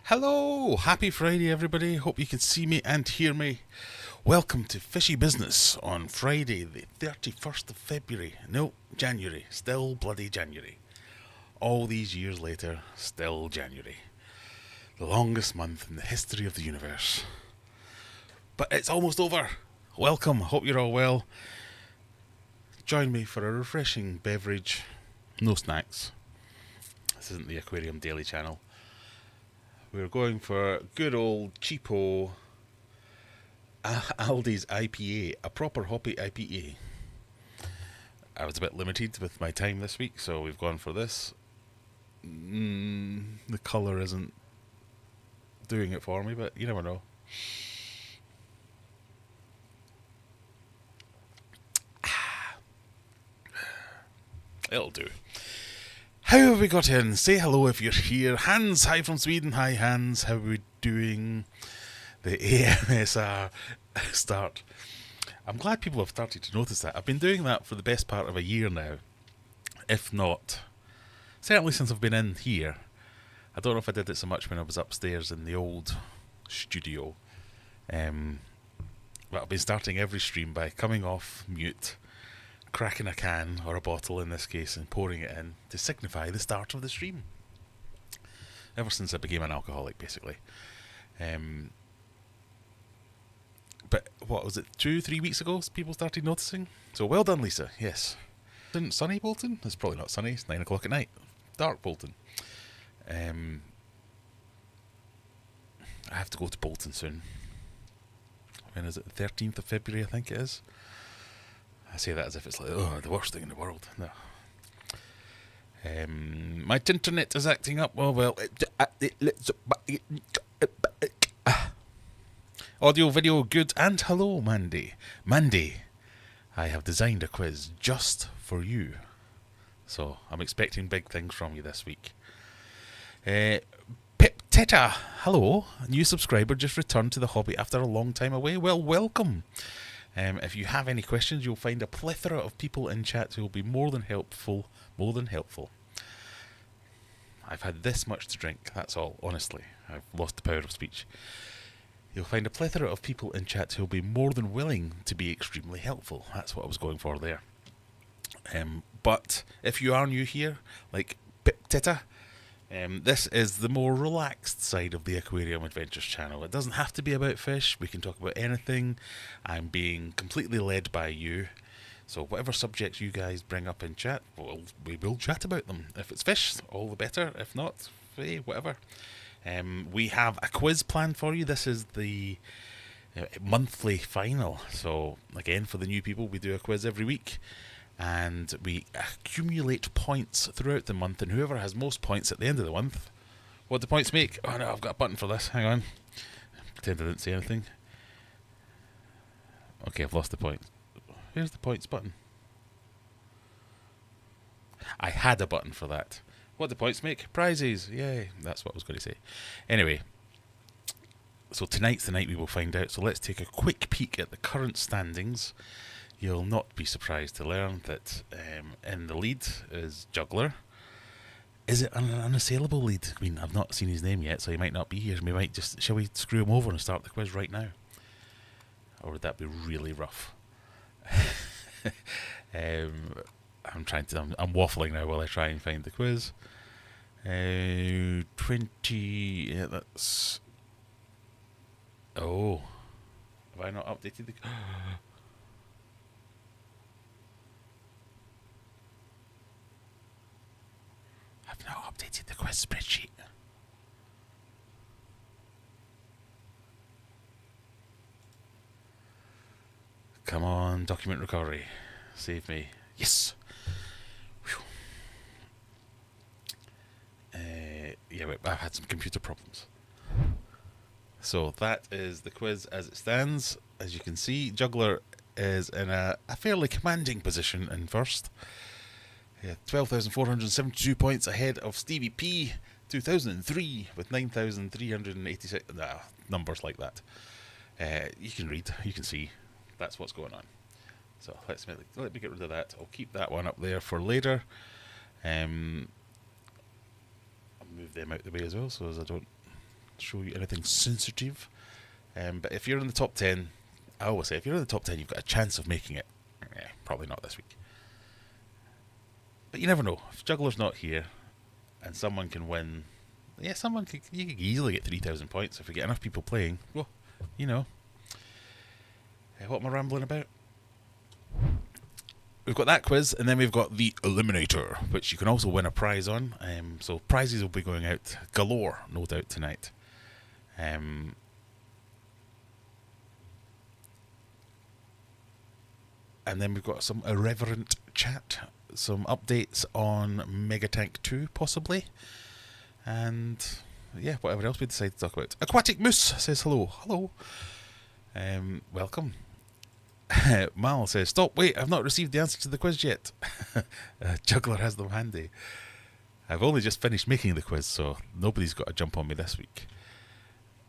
Hello! Happy Friday, everybody. Hope you can see me and hear me. Welcome to Fishy Business on Friday, the 31st of February. No, January. Still bloody January. All these years later, still January. The longest month in the history of the universe. But it's almost over. Welcome. Hope you're all well. Join me for a refreshing beverage. No snacks. This isn't the Aquarium Daily Channel. We're going for good old cheapo Aldi's IPA, a proper hoppy IPA. I was a bit limited with my time this week, so we've gone for this. The colour isn't doing it for me, but you never know. It'll do. How have we got in? Say hello if you're here. Hans, hi from Sweden. Hi Hans, how are we doing? The AMSR start. I'm glad people have started to notice that. I've been doing that for the best part of a year now. If not, certainly since I've been in here. I don't know if I did it so much when I was upstairs in the old studio. But I've been starting every stream by coming off mute, cracking a can, or a bottle in this case, and pouring it in to signify the start of the stream. Ever since I became an alcoholic, basically. But what was it, 2-3 weeks ago people started noticing? So well done, Lisa, yes. Isn't sunny Bolton? It's probably not sunny, it's 9 o'clock at night. Dark Bolton. I have to go to Bolton soon. When is it, the 13th of February I think it is? I say that as if it's like, oh, the worst thing in the world. No. My internet is acting up. Oh, well. Audio, video, good. And hello, Mandy. Mandy, I have designed a quiz just for you. So, I'm expecting big things from you this week. Pip Teta, hello. New subscriber just returned to the hobby after a long time away. Well, welcome. If you have any questions, you'll find a plethora of people in chat who will be more than helpful. I've had this much to drink, that's all, honestly. I've lost the power of speech. You'll find a plethora of people in chat who will be more than willing to be extremely helpful. That's what I was going for there. But if you are new here, like Pip Teta, this is the more relaxed side of the Aquarium Adventures channel. It doesn't have to be about fish. We can talk about anything. I'm being completely led by you. So whatever subjects you guys bring up in chat, we will chat about them. If it's fish, all the better. If not, hey, whatever. We have a quiz planned for you. This is the monthly final. So again, for the new people, we do a quiz every week. And we accumulate points throughout the month, and whoever has most points at the end of the month, what do points make? Oh no, I've got a button for this, hang on. Pretend I didn't say anything. Okay, I've lost the point. Where's the points button? I had a button for that. What do points make? Prizes, yay, that's what I was going to say. Anyway, so tonight's the night we will find out, so let's take a quick peek at the current standings. You'll not be surprised to learn that in the lead is Juggler. Is it an unassailable lead? I mean, I've not seen his name yet, so he might not be here. We might just... Shall we screw him over and start the quiz right now? Or would that be really rough? I'm waffling now while I try and find the quiz. 20... Yeah, that's... Oh. Have I not updated the... I've now updated the quiz spreadsheet. Come on, document recovery. Save me. Yes! Yeah, wait, I've had some computer problems. So that is the quiz as it stands. As you can see, Juggler is in a fairly commanding position in first. 12,472 points ahead of Stevie P, 2003 with 9,386. Numbers like that. You can read, you can see. That's what's going on. So let me get rid of that. I'll keep that one up there for later. I'll move them out the way as well, so as I don't show you anything sensitive. But if you're in the top 10, I always say, if you're in the top 10, you've got a chance of making it. Probably not this week. But you never know. If Juggler's not here, and someone can win, you can easily get 3,000 points if we get enough people playing. Well, you know. What am I rambling about? We've got that quiz, and then we've got the Eliminator, which you can also win a prize on. So prizes will be going out galore, no doubt, tonight. And then we've got some irreverent chat, some updates on Megatank 2, possibly. And, yeah, whatever else we decide to talk about. Aquatic Moose says hello. Hello. Welcome. Mal says, stop, wait, I've not received the answer to the quiz yet. Juggler has them handy. I've only just finished making the quiz, so nobody's got to jump on me this week.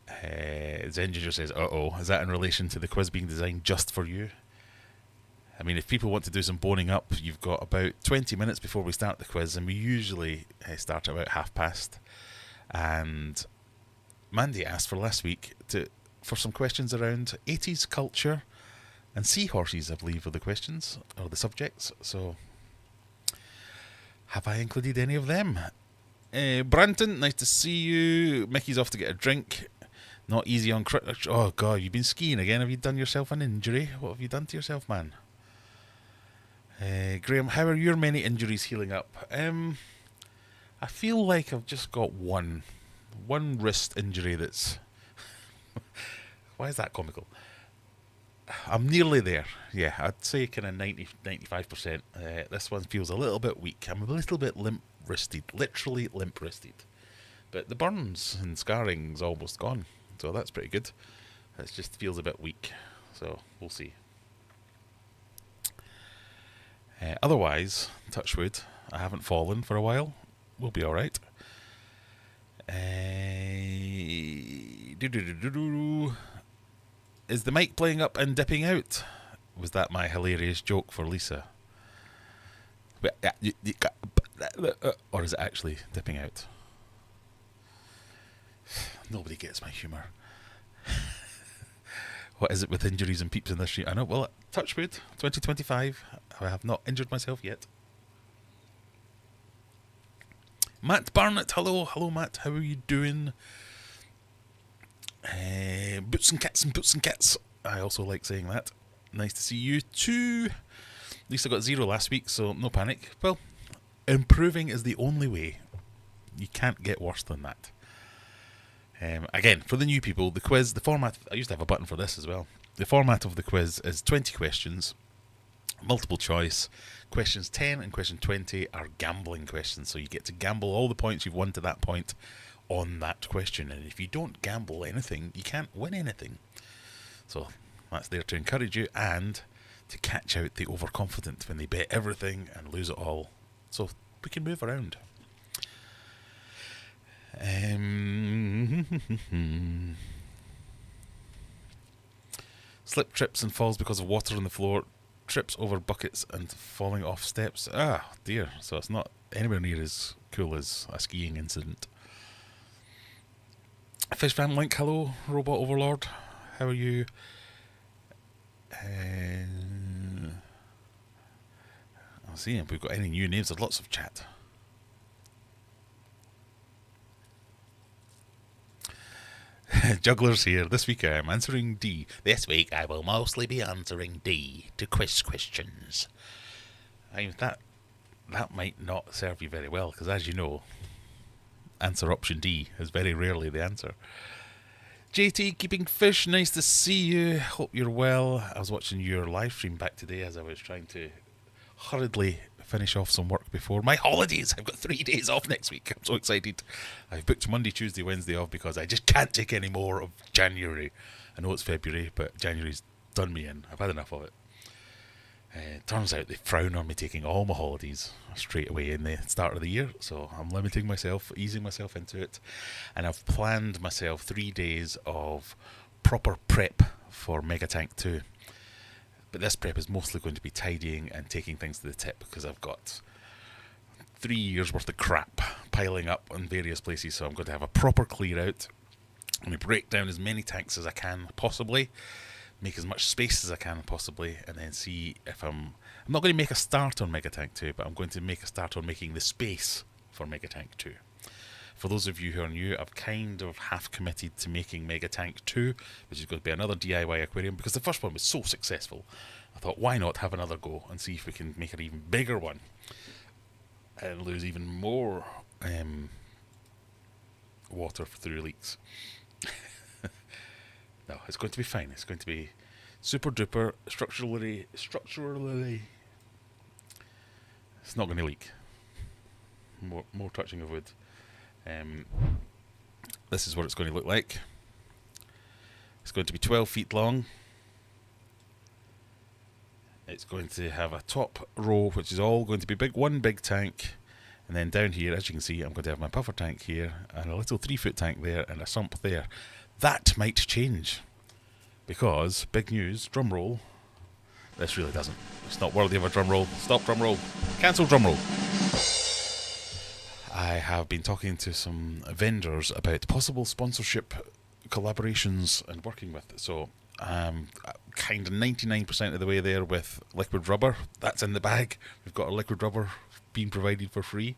Zenginger says, uh-oh, is that in relation to the quiz being designed just for you? I mean, if people want to do some boning up, you've got about 20 minutes before we start the quiz, and we usually start at about 30:30. And Mandy asked for last week for some questions around 80s culture and seahorses, I believe, are the questions, or the subjects. So, have I included any of them? Branton, nice to see you. Mickey's off to get a drink. Not easy on oh, God, you've been skiing again. Have you done yourself an injury? What have you done to yourself, man? Graham, how are your many injuries healing up? I feel like I've just got one wrist injury that's... Why is that comical? I'm nearly there. Yeah, I'd say kind of 95%. This one feels a little bit weak. I'm a little bit limp-wristed, literally limp-wristed. But the burns and scarring's almost gone, so that's pretty good. It just feels a bit weak, so we'll see. Otherwise, touch wood, I haven't fallen for a while. We'll be alright. Is the mic playing up and dipping out? Was that my hilarious joke for Lisa? Or is it actually dipping out? Nobody gets my humour. What is it with injuries and peeps in this street? I know, well, touch wood, 2025. I have not injured myself yet. Matt Barnett, hello. Hello, Matt. How are you doing? Boots and cats. I also like saying that. Nice to see you too. At least I got 0 last week, so no panic. Well, improving is the only way. You can't get worse than that. Again, for the new people, the quiz, the format, I used to have a button for this as well. The format of the quiz is 20 questions, multiple choice. Questions 10 and question 20 are gambling questions, so you get to gamble all the points you've won to that point on that question. And if you don't gamble anything, you can't win anything. So that's there to encourage you and to catch out the overconfident when they bet everything and lose it all. So we can move around. Slip, trips and falls because of water on the floor. Trips over buckets and falling off steps. Ah, dear. So it's not anywhere near as cool as a skiing incident. Fishfam Link, hello. Robot Overlord, how are you? I'll see if we've got any new names. There's lots of chat. Juggler's here. This week I'm answering D. This week I will mostly be answering D to quiz questions. That might not serve you very well, because as you know, answer option D is very rarely the answer. JT, keeping fish, nice to see you. Hope you're well. I was watching your live stream back today as I was trying to hurriedly finish off some work before my holidays. I've got 3 days off next week. I'm so excited. I've booked Monday, Tuesday, Wednesday off because I just can't take any more of January. I know it's February, but January's done me in. I've had enough of it. Turns out they frown on me taking all my holidays straight away in the start of the year, so I'm limiting myself, easing myself into it, and I've planned myself 3 days of proper prep for Megatank 2. But this prep is mostly going to be tidying and taking things to the tip, because I've got 3 years worth of crap piling up in various places, so I'm going to have a proper clear out. I'm going to break down as many tanks as I can possibly, make as much space as I can possibly, and then see if I'm not going to make a start on Mega Tank 2, but I'm going to make a start on making the space for Mega Tank 2. For those of you who are new, I've kind of half committed to making Mega Tank 2, which is going to be another DIY aquarium, because the first one was so successful. I thought, why not have another go and see if we can make an even bigger one and lose even more water through leaks. No, it's going to be fine. It's going to be super duper structurally. It's not going to leak. More touching of wood. This is what it's going to look like. It's going to be 12 feet long. It's going to have a top row, which is all going to be one big tank. And then down here, as you can see, I'm going to have my puffer tank here, and a little 3-foot tank there, and a sump there. That might change, because, big news, drum roll, this really doesn't. It's not worthy of a drum roll. Stop drum roll. Cancel drum roll. I have been talking to some vendors about possible sponsorship collaborations and working with. So I'm kind of 99% of the way there with liquid rubber. That's in the bag. We've got our liquid rubber being provided for free.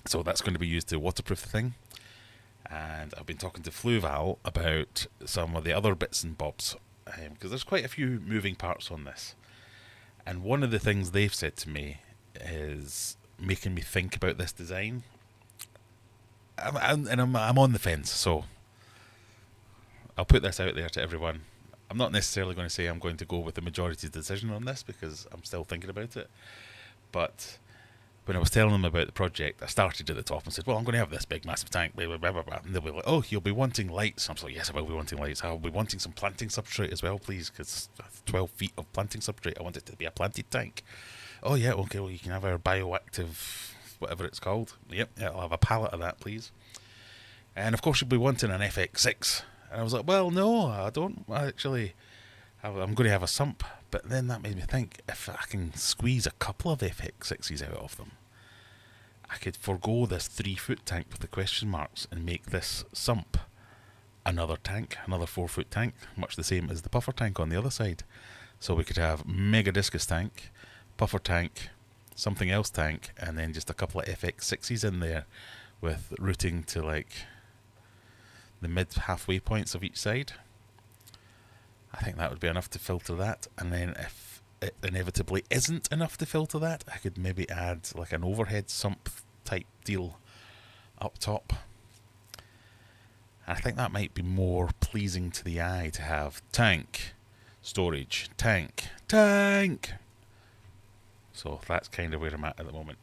So that's going to be used to waterproof the thing. And I've been talking to Fluval about some of the other bits and bobs, because there's quite a few moving parts on this. And one of the things they've said to me is making me think about this design. I'm on the fence, so I'll put this out there to everyone. I'm not necessarily going to say I'm going to go with the majority decision on this, because I'm still thinking about it. But when I was telling them about the project, I started at the top and said, well, I'm going to have this big massive tank, blah, blah, blah, blah, blah. And they'll be like, oh, you'll be wanting lights. I'm like, yes, I will be wanting lights. I'll be wanting some planting substrate as well, please, because 12 feet of planting substrate, I want it to be a planted tank. Oh, yeah, okay, well, you can have our bioactive, whatever it's called. Yep, yeah, I'll have a pallet of that, please. And, of course, you'll be wanting an FX6. And I was like, well, no, I don't actually. I'm going to have a sump. But then that made me think, if I can squeeze a couple of FX6s out of them, I could forego this 3-foot tank with the question marks and make this sump another tank, another 4-foot tank, much the same as the puffer tank on the other side. So we could have mega discus tank, puffer tank, something else tank, and then just a couple of FX6s in there with routing to like the mid halfway points of each side. I think that would be enough to filter that. And then if it inevitably isn't enough to filter that, I could maybe add like an overhead sump type deal up top. I think that might be more pleasing to the eye to have tank, storage, tank. So that's kind of where I'm at the moment.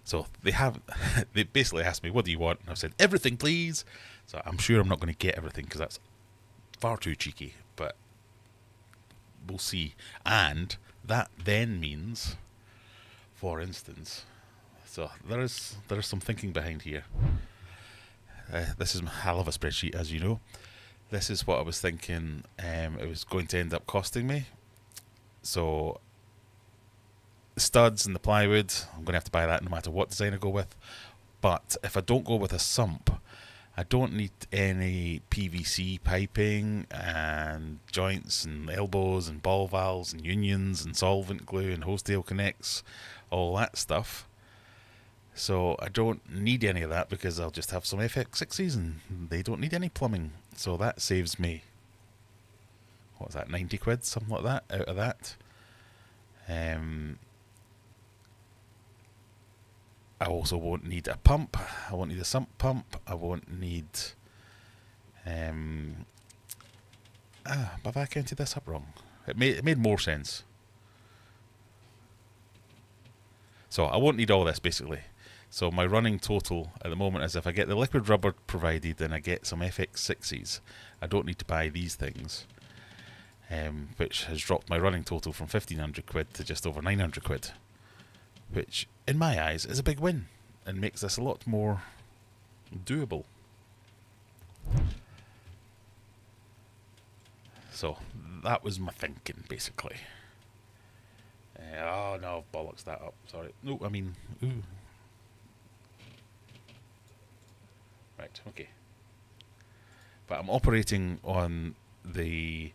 So they basically asked me, what do you want? And I've said, everything please. So I'm sure I'm not going to get everything, because that's far too cheeky, but we'll see. And that then means, for instance, so there is some thinking behind here. This is my hell of a spreadsheet, as you know. This is what I was thinking it was going to end up costing me. So the studs and the plywood, I'm going to have to buy that no matter what design I go with. But if I don't go with a sump, I don't need any PVC piping and joints and elbows and ball valves and unions and solvent glue and hose tail connects, all that stuff. So I don't need any of that, because I'll just have some FX6s and they don't need any plumbing. So that saves me, what was that, 90 quid, something like that, out of that. I also won't need a pump. I won't need a sump pump. I won't need... have I counted this up wrong? It made more sense. So I won't need all this, basically. So my running total at the moment is, if I get the liquid rubber provided and I get some FX6s, I don't need to buy these things, which has dropped my running total from 1,500 quid to just over 900 quid, which in my eyes is a big win and makes this a lot more doable. So that was my thinking, basically. Oh no, bollocks that up, sorry. No, I mean, ooh. Right, okay. But I'm operating on the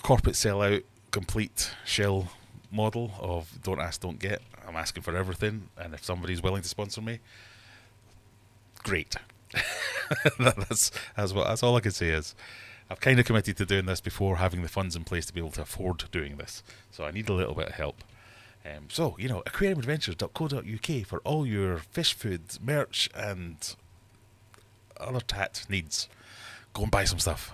corporate sellout complete shell model of don't ask, don't get. I'm asking for everything, and if somebody's willing to sponsor me, great. that's all I can say is I've kind of committed to doing this before having the funds in place to be able to afford doing this. So I need a little bit of help. So, aquariumadventures.co.uk for all your fish food, merch, and other tat needs. Go and buy some stuff.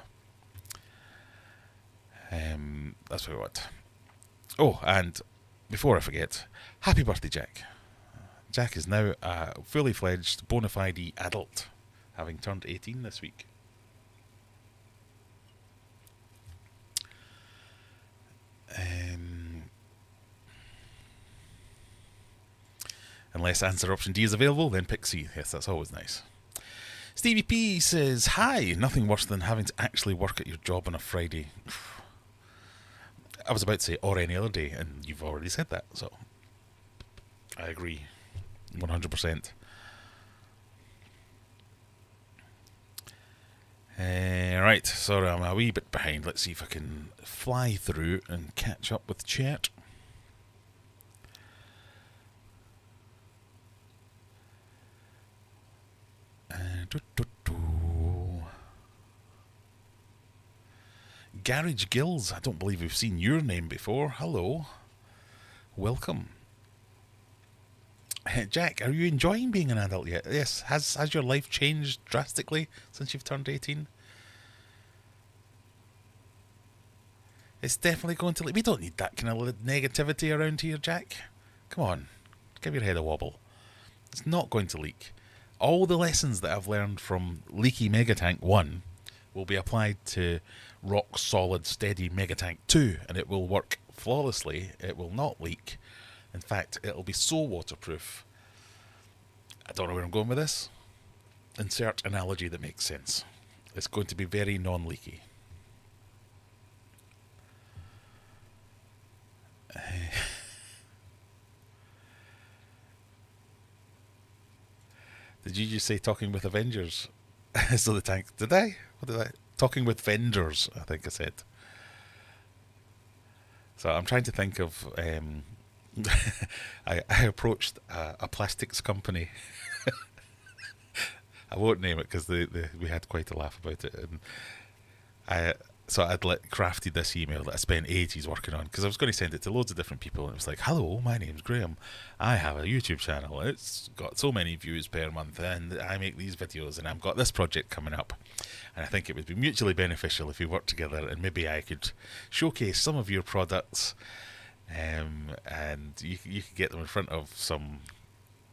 That's what we want. Oh, and before I forget, happy birthday, Jack. Jack is now a fully fledged, bona fide adult, having turned 18 this week. Unless answer option D is available, then pick C. Yes, that's always nice. Stevie P says, hi, nothing worse than having to actually work at your job on a Friday. I was about to say, or any other day, and you've already said that, so I agree 100%. Right, sorry, I'm a wee bit behind. Let's see if I can fly through and catch up with chat. Garage Gills, I don't believe we've seen your name before. Hello. Welcome. Jack, are you enjoying being an adult yet? Yes. Has your life changed drastically since you've turned 18? It's definitely going to... We don't need that kind of negativity around here, Jack. Come on. Give your head a wobble. It's not going to leak. All the lessons that I've learned from Leaky Megatank 1 will be applied to rock solid steady Megatank 2, and it will work flawlessly. It will not leak. In fact, it'll be so waterproof. I don't know where I'm going with this. Insert analogy that makes sense. It's going to be very non-leaky. Did you just say talking with Avengers? So the tank... Did I? What did I... Talking with vendors, I think I said. So I'm trying to think of... I approached a plastics company. I won't name it because we had quite a laugh about it. And so I'd crafted this email that I spent ages working on because I was going to send it to loads of different people, and it was like, hello, my name's Graham. I have a YouTube channel. It's got so many views per month, and I make these videos, and I've got this project coming up. And I think it would be mutually beneficial if we worked together, and maybe I could showcase some of your products, and you could get them in front of some...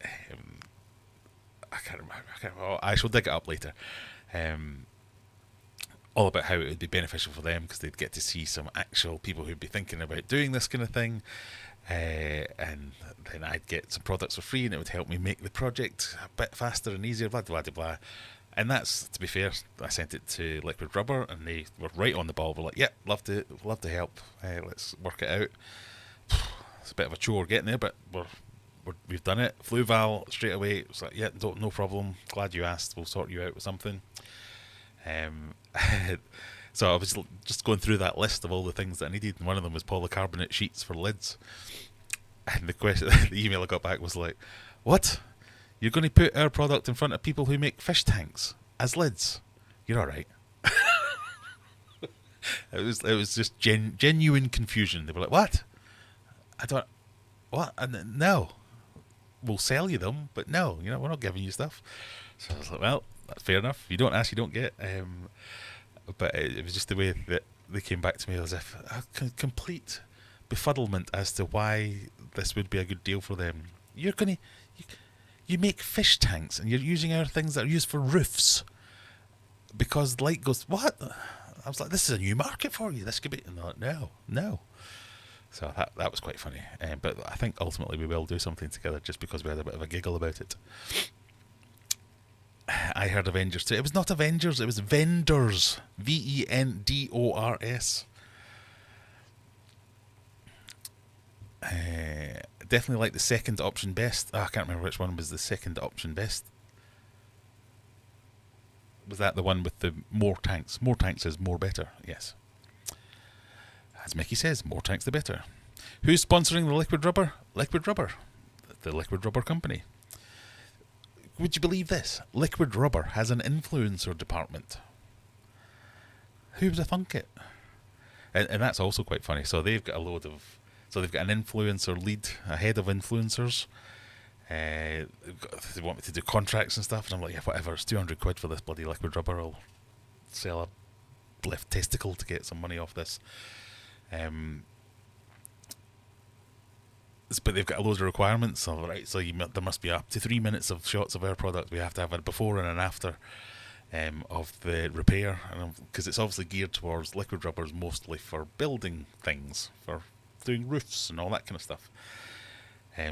I can't remember. I shall dig it up later. All about how it would be beneficial for them because they'd get to see some actual people who'd be thinking about doing this kind of thing, and then I'd get some products for free, and it would help me make the project a bit faster and easier. Blah blah blah blah. And that's, to be fair, I sent it to Liquid Rubber, and they were right on the ball. We're like, "Yep, love to help. Let's work it out." It's a bit of a chore getting there, but we've done it. Fluval straight away. It's like, yeah, no problem. Glad you asked. We'll sort you out with something. So I was just going through that list of all the things that I needed, and one of them was polycarbonate sheets for lids. And the email I got back was like, "What? You're going to put our product in front of people who make fish tanks as lids? You're all right." It was just genuine confusion. They were like, "What? What? And no, we'll sell you them, but no, we're not giving you stuff." So I was like, "Well, that's fair enough. You don't ask, you don't get." But it was just the way that they came back to me as if a complete befuddlement as to why this would be a good deal for them. You make fish tanks, and you're using our things that are used for roofs because the light goes. What? I was like, this is a new market for you. This could be. And they're like, no. So that was quite funny. But I think ultimately we will do something together just because we had a bit of a giggle about it. I heard Avengers too. It was not Avengers, it was Vendors. Vendors. Definitely like the second option best. I can't remember which one was the second option best. Was that the one with the more tanks? More tanks is more better. Yes. As Mickey says, more tanks the better. Who's sponsoring the liquid rubber? Liquid Rubber. The Liquid Rubber Company. Would you believe this? Liquid Rubber has an influencer department. Who would have thunk it? And that's also quite funny. So they've got they've got an influencer lead, a head of influencers. They want me to do contracts and stuff, and I'm like, yeah, whatever. It's 200 quid for this bloody liquid rubber. I'll sell a left testicle to get some money off this. But they've got a load of requirements. So, right, so there must be up to 3 minutes of shots of our product. We have to have a before and an after of the repair, because it's obviously geared towards liquid rubbers, mostly for building things, for doing roofs and all that kind of stuff.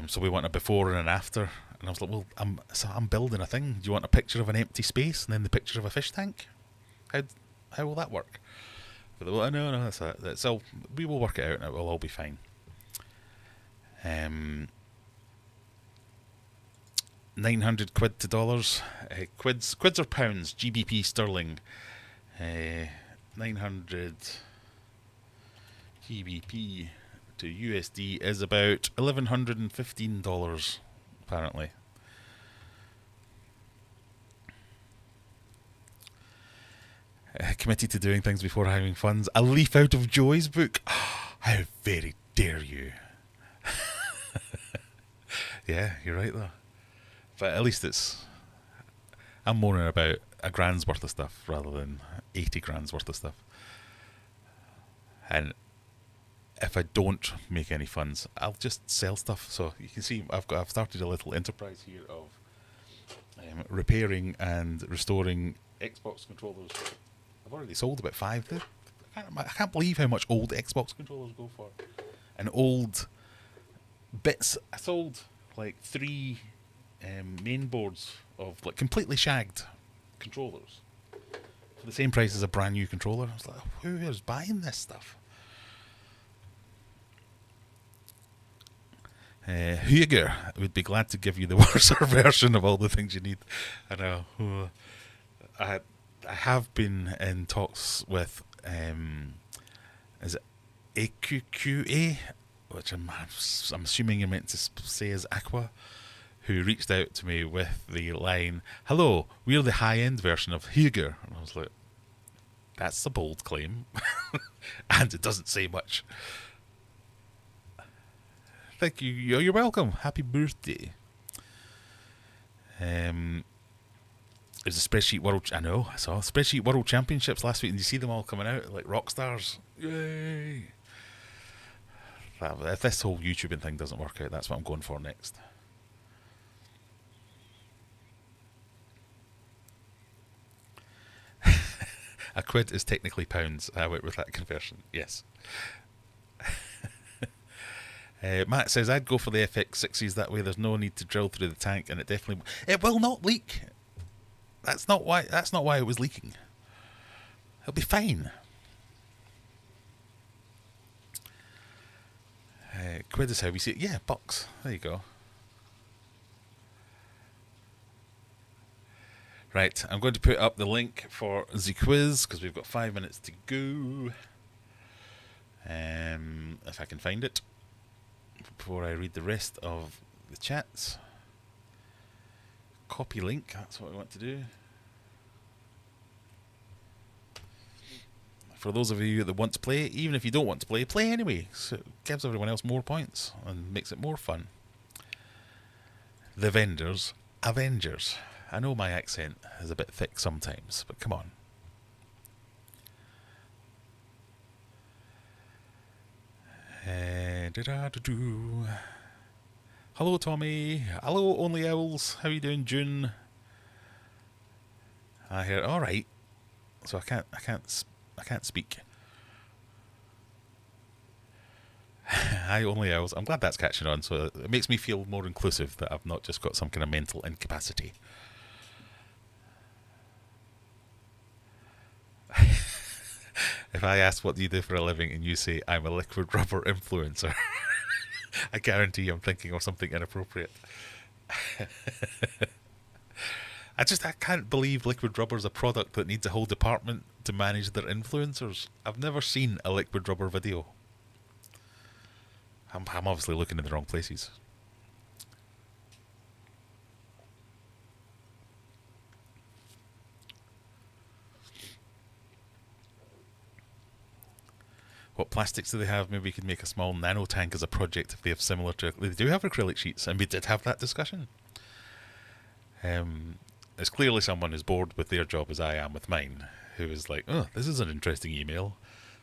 So we want a before and an after. And I was like, well, I'm building a thing. Do you want a picture of an empty space and then the picture of a fish tank? How will that work? But well, no, that's all. We will work it out and it will all be fine. 900 quid to dollars. Quids or pounds? GBP sterling. 900 GBP to USD is about $1,115, apparently. Committed to doing things before having funds. A leaf out of Joy's book. How very dare you. Yeah, you're right though. But at least I'm moaning about a grand's worth of stuff rather than 80 grand's worth of stuff. And if I don't make any funds, I'll just sell stuff. So you can see I've started a little enterprise here of repairing and restoring Xbox controllers. I've already sold about 5 there. I can't believe how much old Xbox controllers go for. And old bits. I sold like 3 main boards of like completely shagged controllers for the same price as a brand new controller. I was like, who is buying this stuff? Huger would be glad to give you the worser version of all the things you need. I know. I have been in talks with is it AQQA, which I'm assuming you're meant to say is Aqua, who reached out to me with the line, "Hello, we're the high-end version of Huger." And I was like, that's a bold claim. And it doesn't say much. Thank you. You're welcome. Happy birthday. There's a Spreadsheet World... I know, I saw Spreadsheet World Championships last week, and you see them all coming out like rock stars. Yay! If this whole YouTubing thing doesn't work out, that's what I'm going for next. A quid is technically pounds. I went with that conversion. Yes. Matt says, I'd go for the FX60s. That way there's no need to drill through the tank, and it will not leak. That's not why it was leaking. It'll be fine. Quid is how we see it. Yeah, bucks. There you go. Right, I'm going to put up the link for the quiz because we've got 5 minutes to go. If I can find it before I read the rest of the chats. Copy link, that's what we want to do. For those of you that want to play, even if you don't want to play, play anyway. So it gives everyone else more points and makes it more fun. The vendors, Avengers. I know my accent is a bit thick sometimes, but come on. Hello, Tommy. Hello, Only Owls. How are you doing, June? I hear. All right. So I can't speak. Hi, Only Owls. I'm glad that's catching on. So it makes me feel more inclusive that I've not just got some kind of mental incapacity. If I ask what do you do for a living and you say I'm a liquid rubber influencer, I guarantee I'm thinking of something inappropriate. I can't believe liquid rubber is a product that needs a whole department to manage their influencers. I've never seen a liquid rubber video. I'm obviously looking in the wrong places. What plastics do they have? Maybe we could make a small nano tank as a project if they have similar to... They do have acrylic sheets, and we did have that discussion. It's clearly someone who's bored with their job as I am with mine, who is like, oh, this is an interesting email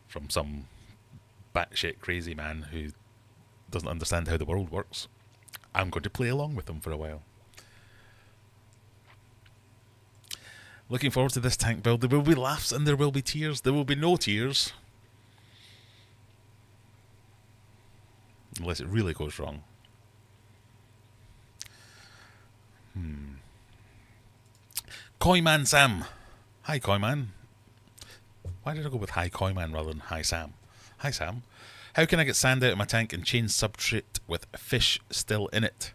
from some batshit crazy man who doesn't understand how the world works. I'm going to play along with them for a while. Looking forward to this tank build. There will be laughs and there will be tears. There will be no tears. Unless it really goes wrong. Koyman Sam. Hi, Koyman. Why did I go with Hi Koyman rather than Hi Sam? Hi, Sam. How can I get sand out of my tank and change substrate with fish still in it?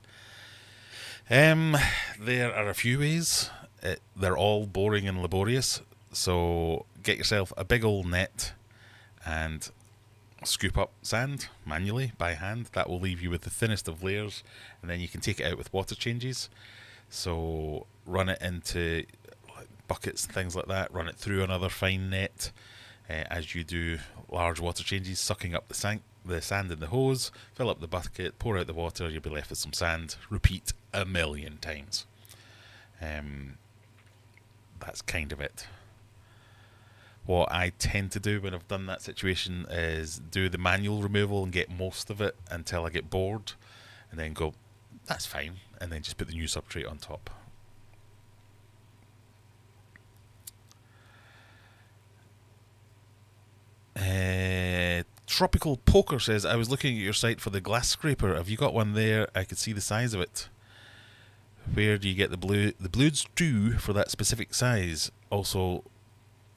There are a few ways. They're all boring and laborious. So get yourself a big old net and scoop up sand manually by hand. That will leave you with the thinnest of layers, and then you can take it out with water changes. So run it into buckets and things like that, run it through another fine net as you do large water changes, sucking up the sand in the hose, fill up the bucket, pour out the water, you'll be left with some sand. Repeat 1,000,000 times. That's kind of it. What I tend to do when I've done that situation is do the manual removal and get most of it until I get bored, and then go, that's fine, and then just put the new substrate on top. Tropical Poker says, I was looking at your site for the glass scraper. Have you got one there? I could see the size of it. Where do you get the blues do for that specific size? Also,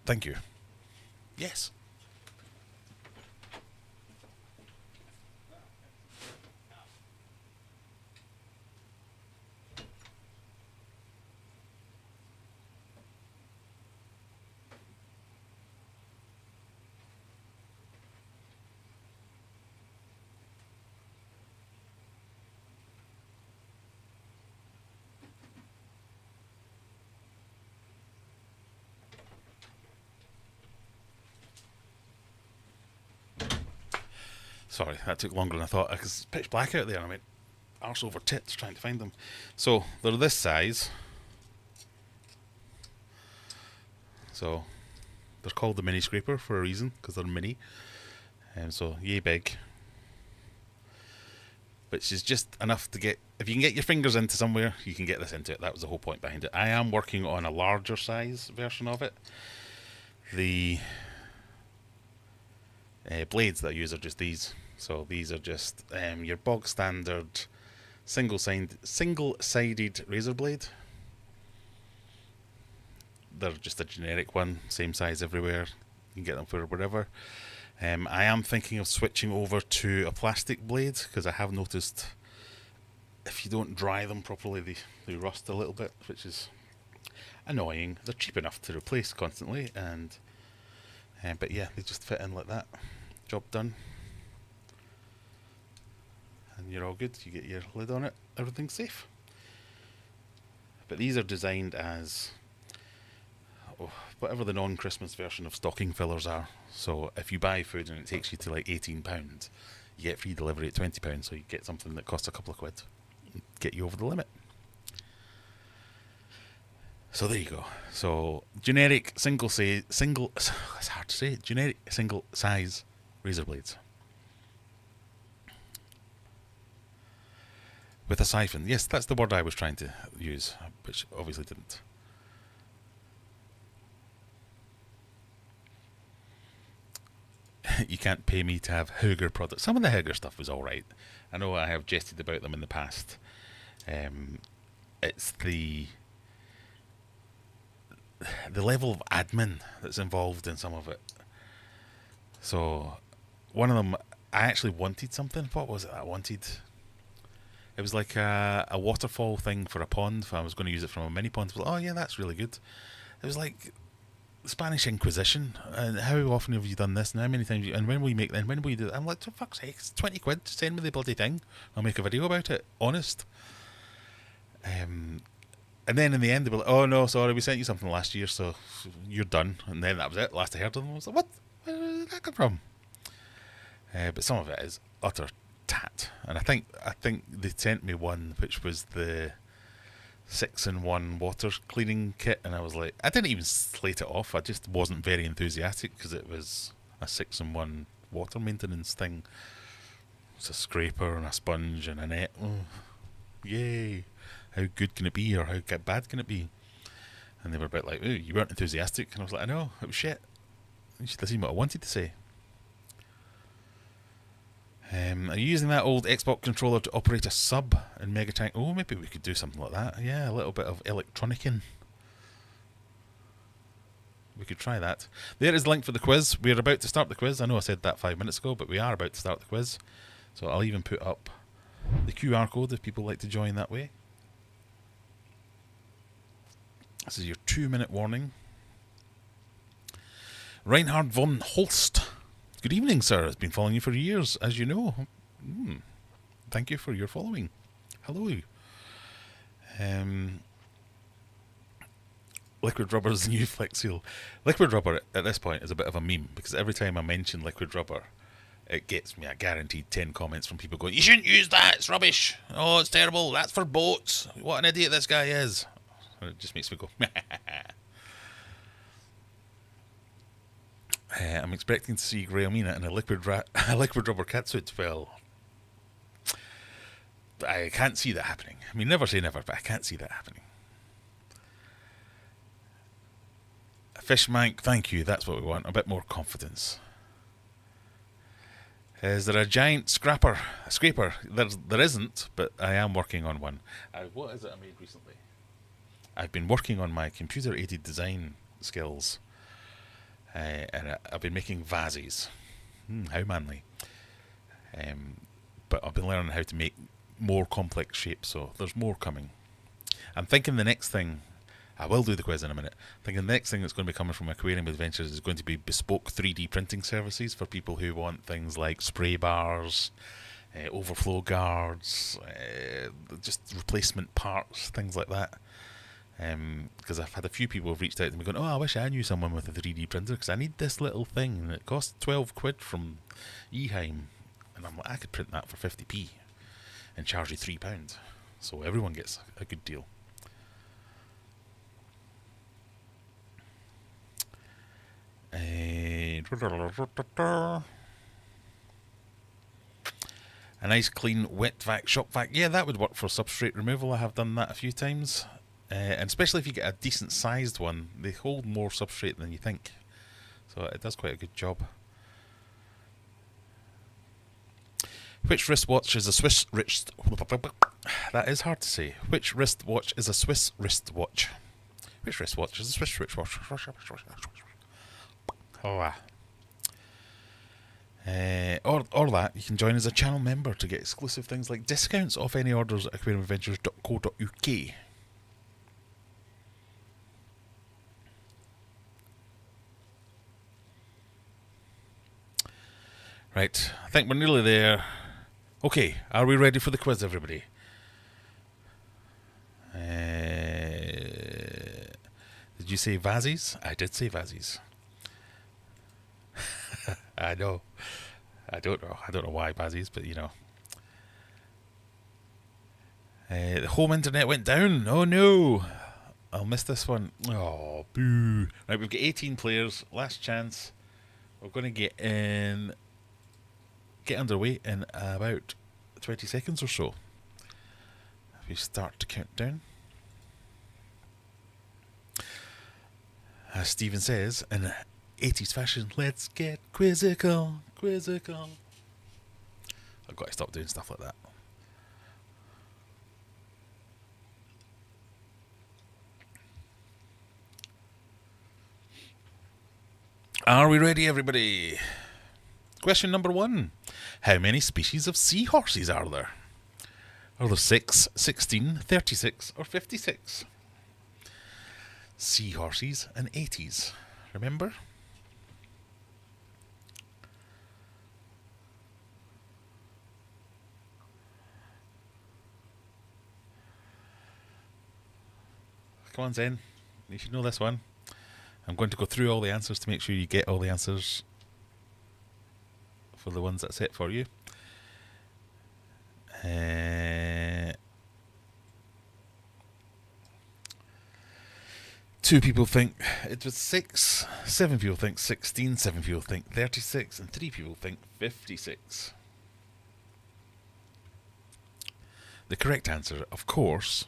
thank you. Yes. Sorry, that took longer than I thought. It's pitch black out there, and I went arse over tits trying to find them. So they're this size. So they're called the mini scraper for a reason, because they're mini. So yay big. Which is just enough to get... If you can get your fingers into somewhere, you can get this into it. That was the whole point behind it. I am working on a larger size version of it. The blades that I use are just these. So these are just your bog standard single-sided razor blade. They're just a generic one, same size everywhere. You can get them for wherever. I am thinking of switching over to a plastic blade, because I have noticed if you don't dry them properly, they rust a little bit, which is annoying. They're cheap enough to replace constantly, and but yeah, they just fit in like that. Job done. And you're all good. You get your lid on it, everything's safe. But these are designed as whatever the non-Christmas version of stocking fillers are. So if you buy food and it takes you to like £18, you get free delivery at £20, so you get something that costs a couple of quid. Get you over the limit. So there you go. So generic it's hard to say, generic single size razor blades. With a siphon. Yes, that's the word I was trying to use, which obviously didn't. You can't pay me to have Hooger products. Some of the Hooger stuff was alright. I know I have jested about them in the past. It's the level of admin that's involved in some of it. So, one of them, I actually wanted something. What was it I wanted? It was like a waterfall thing for a pond. If I was going to use it from a mini pond, I was like, oh yeah, that's really good. It was like the Spanish Inquisition. And how often have you done this? And how many times? And when will you make? And when will you do it? I'm like, for fuck's sake, it's 20 quid. Send me the bloody thing. I'll make a video about it. Honest. And then in the end, they were like, oh no, sorry, we sent you something last year, so you're done. And then that was it. Last I heard of them, I was like, what? Where did that come from? But some of it is utter tat. And I think they sent me one which was the 6-in-1 water cleaning kit, and I was like, I didn't even slate it off. I just wasn't very enthusiastic because it was a 6-in-1 water maintenance thing. It's a scraper and a sponge and a net. Oh, yay! How good can it be, or how bad can it be? And they were a bit like, ooh, you weren't enthusiastic, and I was like, I know, it was shit. You should have seen what I wanted to say. Are you using that old Xbox controller to operate a sub in Mega Tank? Oh, maybe we could do something like that. Yeah, a little bit of electronicing. We could try that. There is the link for the quiz. We're about to start the quiz. I know I said that 5 minutes ago, but we are about to start the quiz. So I'll even put up the QR code if people like to join that way. This is your 2-minute warning. Reinhard von Holst. Good evening, sir. I've been following you for years, as you know. Thank you for your following. Hello. Liquid rubber is the new Flex Seal. Liquid rubber at this point is a bit of a meme, because every time I mention liquid rubber, it gets me a guaranteed 10 comments from people going, you shouldn't use that, it's rubbish. Oh, it's terrible, that's for boats. What an idiot this guy is. And it just makes me go, I'm expecting to see Graham-Mina in a liquid rubber catsuit. Well, I can't see that happening. I mean, never say never, but I can't see that happening. Fishmank, thank you. That's what we want. A bit more confidence. Is there a giant scraper? There isn't, but I am working on one. What is it I made recently? I've been working on my computer-aided design skills. And I've been making vases. How manly. But I've been learning how to make more complex shapes, so there's more coming. I'm thinking the next thing, I will do the quiz in a minute, I'm thinking the next thing that's going to be coming from Aquarium Adventures is going to be bespoke 3D printing services for people who want things like spray bars, overflow guards, just replacement parts, things like that. Because I've had a few people have reached out to me going, oh, I wish I knew someone with a 3D printer because I need this little thing and it costs 12 quid from Eheim. And I'm like, I could print that for 50p and charge you £3. So everyone gets a good deal. A nice clean wet vac, shop vac. Yeah, that would work for substrate removal. I have done that a few times. And especially if you get a decent sized one, they hold more substrate than you think. So it does quite a good job. Which wristwatch is a Swiss wrist... That is hard to say. Which wristwatch is a Swiss wristwatch? Which wristwatch is a Swiss wristwatch? Oh, or that, you can join as a channel member to get exclusive things like discounts off any orders at aquariumadventures.co.uk. Right, I think we're nearly there. Okay, are we ready for the quiz, everybody? Did you say vases? I did say vases. I know. I don't know why vases, but you know. The home internet went down. Oh no. I'll miss this one. Oh, boo. Right, we've got 18 players. Last chance. We're going to get underway in about 20 seconds or so. If we start to count down. As Stephen says, in 80s fashion, let's get quizzical, quizzical. I've got to stop doing stuff like that. Are we ready, everybody? Question number 1. How many species of seahorses are there? Are there 6, 16, 36 or 56? Seahorses and 80s. Remember? Come on, Zen. You should know this one. I'm going to go through all the answers to make sure you get all the answers for the ones that I set for you. Two people think it was 6, 7 people think 16, 7 people think 36, and 3 people think 56. The correct answer, of course,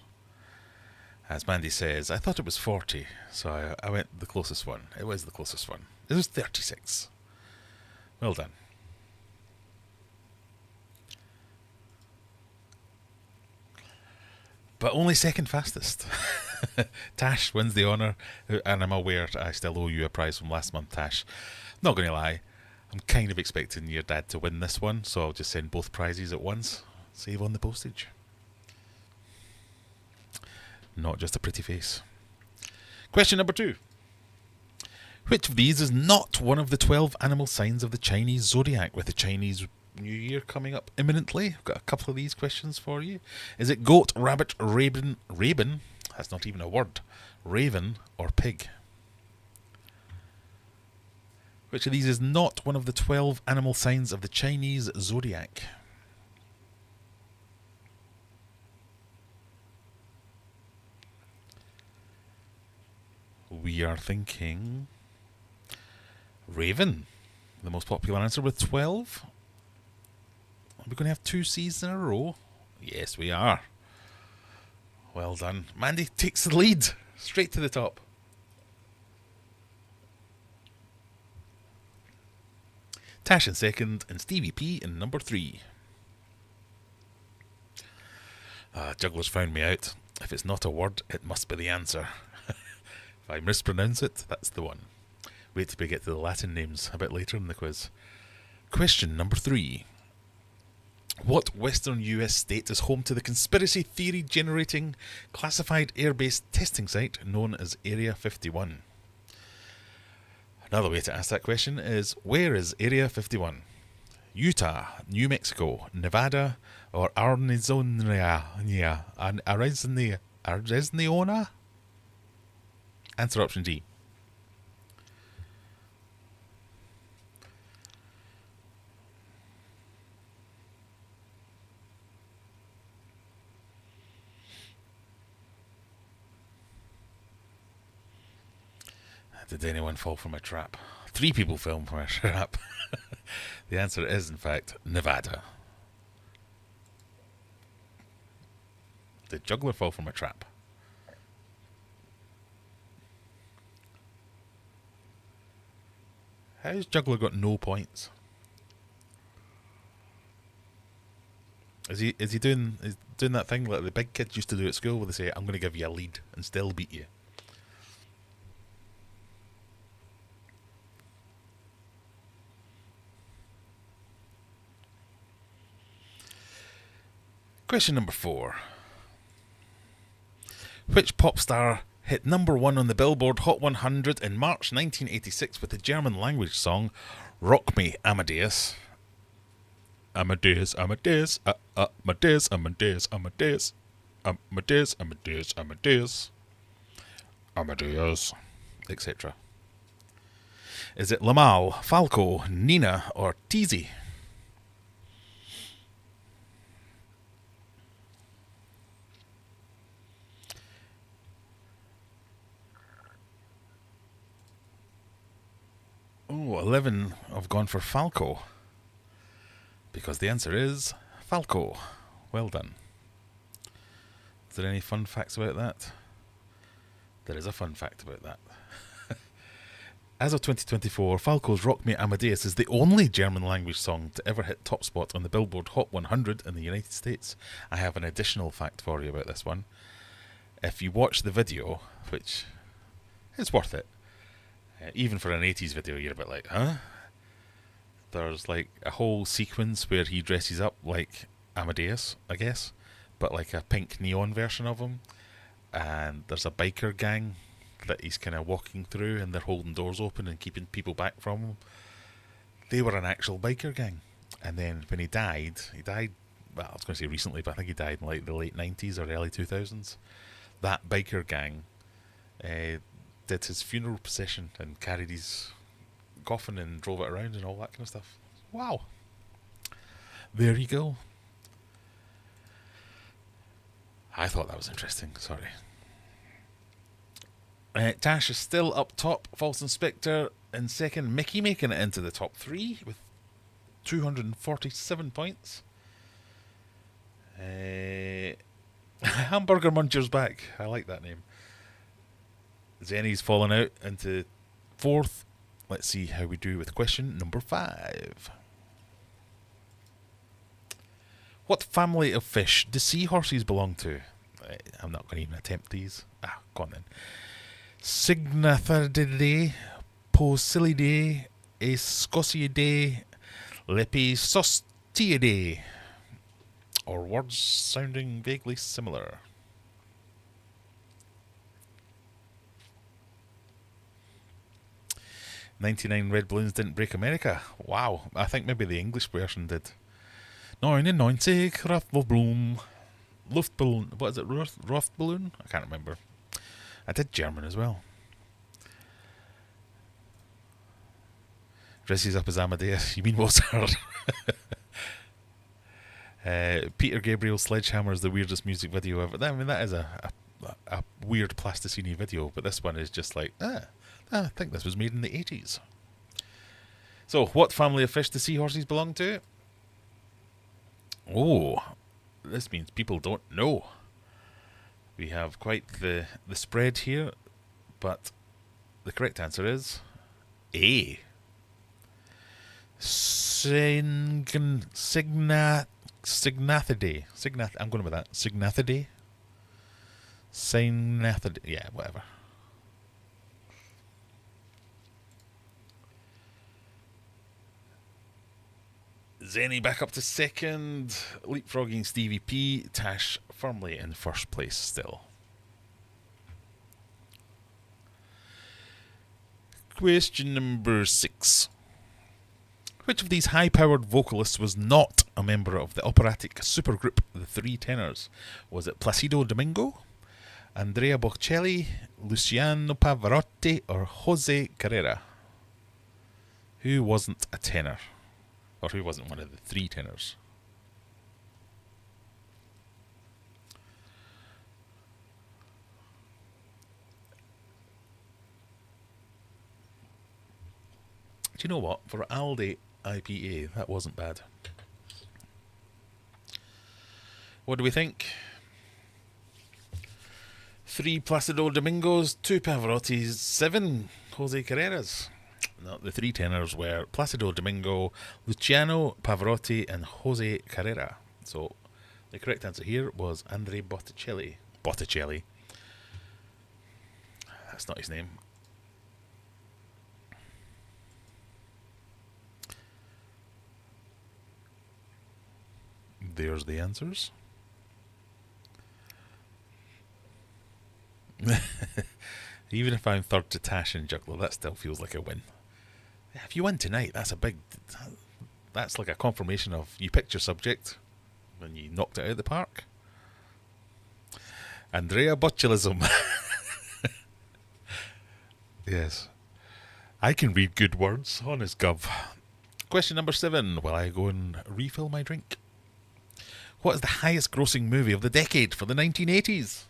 as Mandy says, I thought it was 40, so I went the closest one. It was the closest one. It was 36. Well done. But only second fastest. Tash wins the honour, and I'm aware I still owe you a prize from last month, Tash. Not going to lie, I'm kind of expecting your dad to win this one, so I'll just send both prizes at once. Save on the postage. Not just a pretty face. Question number 2. Which of these is not one of the 12 animal signs of the Chinese zodiac, with the Chinese New Year coming up imminently? I've got a couple of these questions for you. Is it goat, rabbit, raven, that's not even a word, raven or pig? Which of these is not one of the 12 animal signs of the Chinese zodiac? We are thinking raven, the most popular answer with 12. Are we going to have 2 C's in a row? Yes, we are. Well done. Mandy takes the lead, straight to the top. Tash in second, and Stevie P in number 3. Juggler's found me out. If it's not a word, it must be the answer. If I mispronounce it, that's the one. Wait till we get to the Latin names a bit later in the quiz. Question number 3. What western US state is home to the conspiracy theory generating classified air-based testing site known as Area 51? Another way to ask that question is, where is Area 51? Utah, New Mexico, Nevada, or Arizona? Arizona? Answer option D. Did anyone fall for my trap? 3 people fell for my trap. The answer is, in fact, Nevada. Did Juggler fall for my trap? How's Juggler got no points? Is he doing that thing like the big kids used to do at school, where they say, "I'm going to give you a lead and still beat you"? Question number 4. Which pop star hit number 1 on the Billboard Hot 100 in March 1986 with the German language song Rock Me, Amadeus? Amadeus, Amadeus, Amadeus, Amadeus, Amadeus, Amadeus, Amadeus, Amadeus, Amadeus, etc. Is it Lamal, Falco, Nina, or Teasy? Oh, 11 have gone for Falco. Because the answer is Falco. Well done. Is there any fun facts about that? There is a fun fact about that. As of 2024, Falco's Rock Me Amadeus is the only German language song to ever hit top spot on the Billboard Hot 100 in the United States. I have an additional fact for you about this one. If you watch the video, which is worth it, even for an 80s video, you're a bit like, huh? There's like a whole sequence where he dresses up like Amadeus, I guess, but like a pink neon version of him. And there's a biker gang that he's kind of walking through, and they're holding doors open and keeping people back from him. They were an actual biker gang. And then when he died, well, I was going to say recently, but I think he died in like the late 90s or early 2000s. That biker gang did his funeral procession and carried his coffin and drove it around and all that kind of stuff. Wow. There you go. I thought that was interesting, sorry. Tash is still up top. False Inspector in second. Mickey making it into the top 3 with 247 points. Hamburger Muncher's back. I like that name. Zenny's fallen out into 4th. Let's see how we do with question number 5. What family of fish do seahorses belong to? I'm not going to even attempt these. Go on then. Cygnatheridae, Posilidae, Ascosiidae, Lepisostiidae. Or words sounding vaguely similar. "99 red balloons didn't break America." Wow, I think maybe the English version did. 99 Luftballon. Luftballon. What is it? Luftballon? I can't remember. I did German as well. Dresses up as Amadeus. You mean Mozart? Peter Gabriel's Sledgehammer is the weirdest music video ever. I mean, that is a weird plasticine video, but this one is just like, I think this was made in the 80s. So, what family of fish do seahorses belong to? Oh, this means people don't know. We have quite the spread here, but the correct answer is A. Cygnathidae. I'm going with that. Cygnathidae. Cygnathidae. Yeah, whatever. Zenny back up to second. Leapfrogging Stevie P. Tash firmly in first place still. Question number 6. Which of these high-powered vocalists was not a member of the operatic supergroup The Three Tenors? Was it Placido Domingo, Andrea Bocelli, Luciano Pavarotti, or Jose Carrera? Who wasn't a tenor? Or who wasn't one of the three tenors? Do you know what? For Aldi IPA, that wasn't bad. What do we think? 3 Placido Domingos, 2 Pavarottis, 7 Jose Carreras. No, the 3 tenors were Placido Domingo, Luciano Pavarotti, and Jose Carrera. So the correct answer here was Andrea Botticelli. Botticelli. That's not his name. There's the answers. Even if I'm third to Tash and Juggler, that still feels like a win. If you win tonight, that's like a confirmation of you picked your subject when you knocked it out of the park. Andrea Botulism. Yes. I can read good words, honest gov. Question number 7, while I go and refill my drink. What is the highest grossing movie of the decade for the 1980s?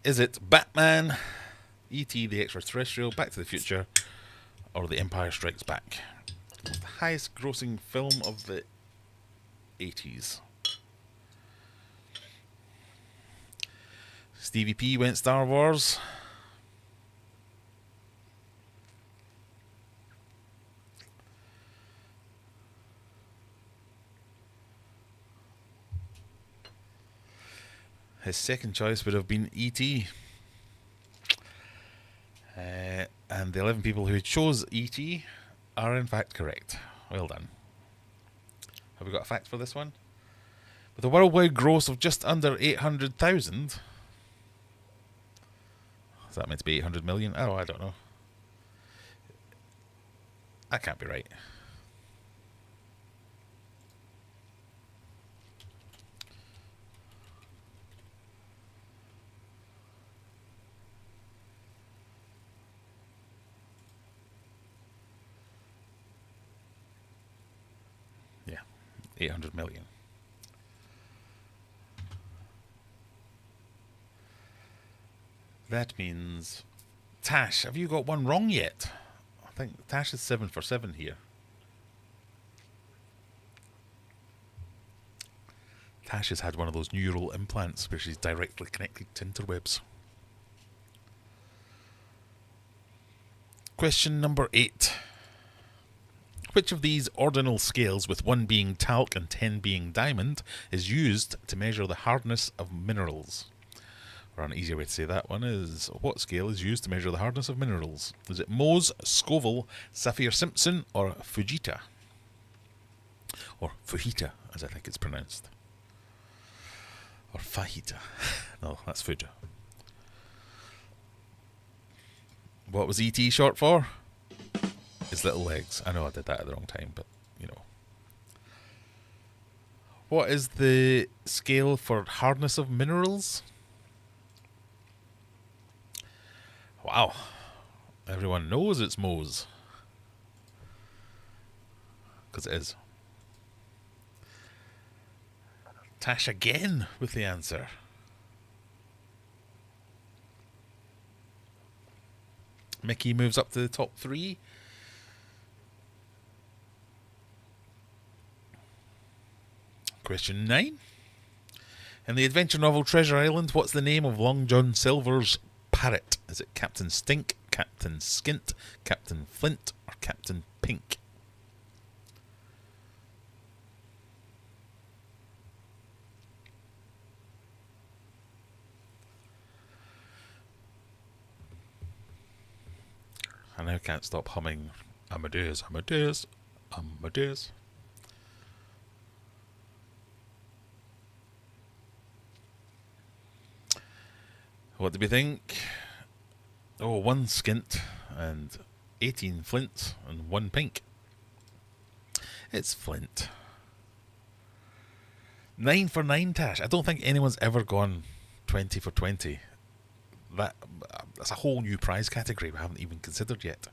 Is it Batman, E.T. the Extraterrestrial, Back to the Future, or The Empire Strikes Back? What's the highest grossing film of the 80s? Stevie P went Star Wars. His second choice would have been E.T. And the 11 people who chose ET are in fact correct. Well done. Have we got a fact for this one? With a worldwide gross of just under 800,000... Is that meant to be 800 million? Oh, I don't know. That can't be right. Yeah, 800 million. That means... Tash, have you got one wrong yet? I think Tash is 7 for 7 here. Tash has had one of those neural implants where she's directly connected to interwebs. Question number 8. Which of these ordinal scales, with 1 being talc and 10 being diamond, is used to measure the hardness of minerals? Or an easier way to say that one is, what scale is used to measure the hardness of minerals? Is it Mohs, Scoville, Saphir-Simpson, or Fujita? Or Fujita, as I think it's pronounced. Or Fajita. No, that's Fuja. What was ET short for? His little legs. I know I did that at the wrong time, but, you know. What is the scale for hardness of minerals? Wow. Everyone knows it's Mohs. Because it is. Tash again with the answer. Mickey moves up to the top 3. Question 9. In the adventure novel Treasure Island, what's the name of Long John Silver's parrot? Is it Captain Stink, Captain Skint, Captain Flint, or Captain Pink? I now can't stop humming Amadeus, Amadeus, Amadeus. What do we think? Oh, 1 skint and 18 flint and 1 pink. It's Flint. 9 for 9, Tash. I don't think anyone's ever gone 20 for 20. That's a whole new prize category we haven't even considered yet.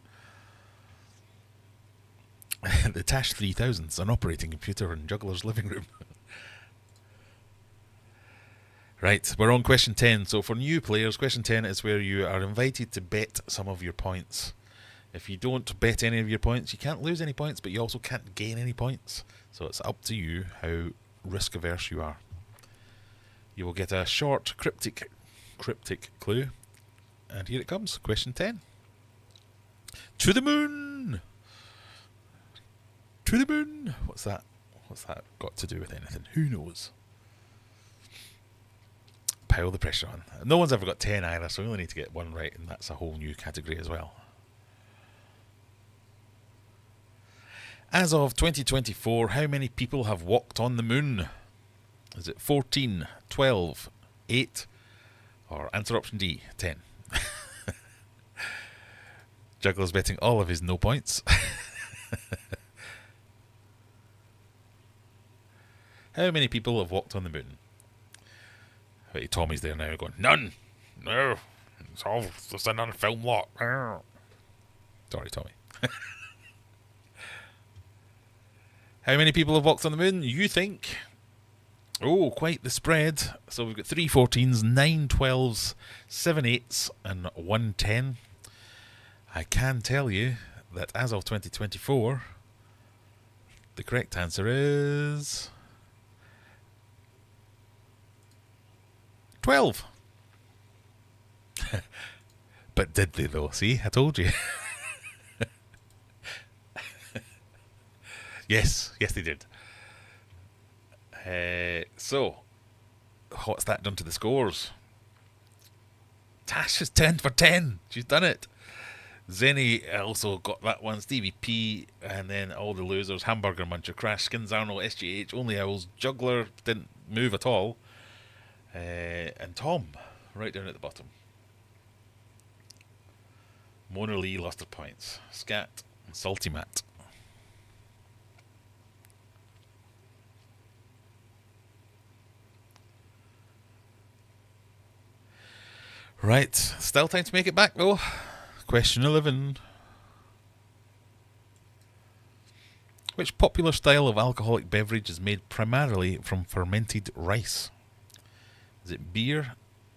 The Tash 3000 is an operating computer in Juggler's living room. Right, we're on question 10. So for new players, question 10 is where you are invited to bet some of your points. If you don't bet any of your points, you can't lose any points, but you also can't gain any points. So it's up to you how risk averse you are. You will get a short cryptic clue. And here it comes, question 10. To the moon! To the moon! What's that? What's that got to do with anything? Who knows? Pile the pressure on. No one's ever got 10 either, so we only need to get 1 right, and that's a whole new category as well. As of 2024, how many people have walked on the moon? Is it 14, 12, 8, or answer option D, 10? Juggler's betting all of his no points. How many people have walked on the moon? I bet Tommy's there now going, none! No! It's all just an unfilmed lot. Sorry, Tommy. How many people have walked on the moon? You think? Oh, quite the spread. So we've got 3 14s, 9 12s, 7 8s, and 1 10. I can tell you that as of 2024, the correct answer is 12. But did they though? See, I told you. Yes, they did. So, what's that done to the scores? Tash is 10 for 10. She's done it. Zenny also got that one. Stevie P, and then all the losers: Hamburger Muncher, Crash, Skins Arnold, SGH, Only Owls, Juggler didn't move at all, and Tom, right down at the bottom. Mona Lee lost her points. Scat and Salty Matt. Right, still time to make it back though. Question 11. Which popular style of alcoholic beverage is made primarily from fermented rice? Is it beer,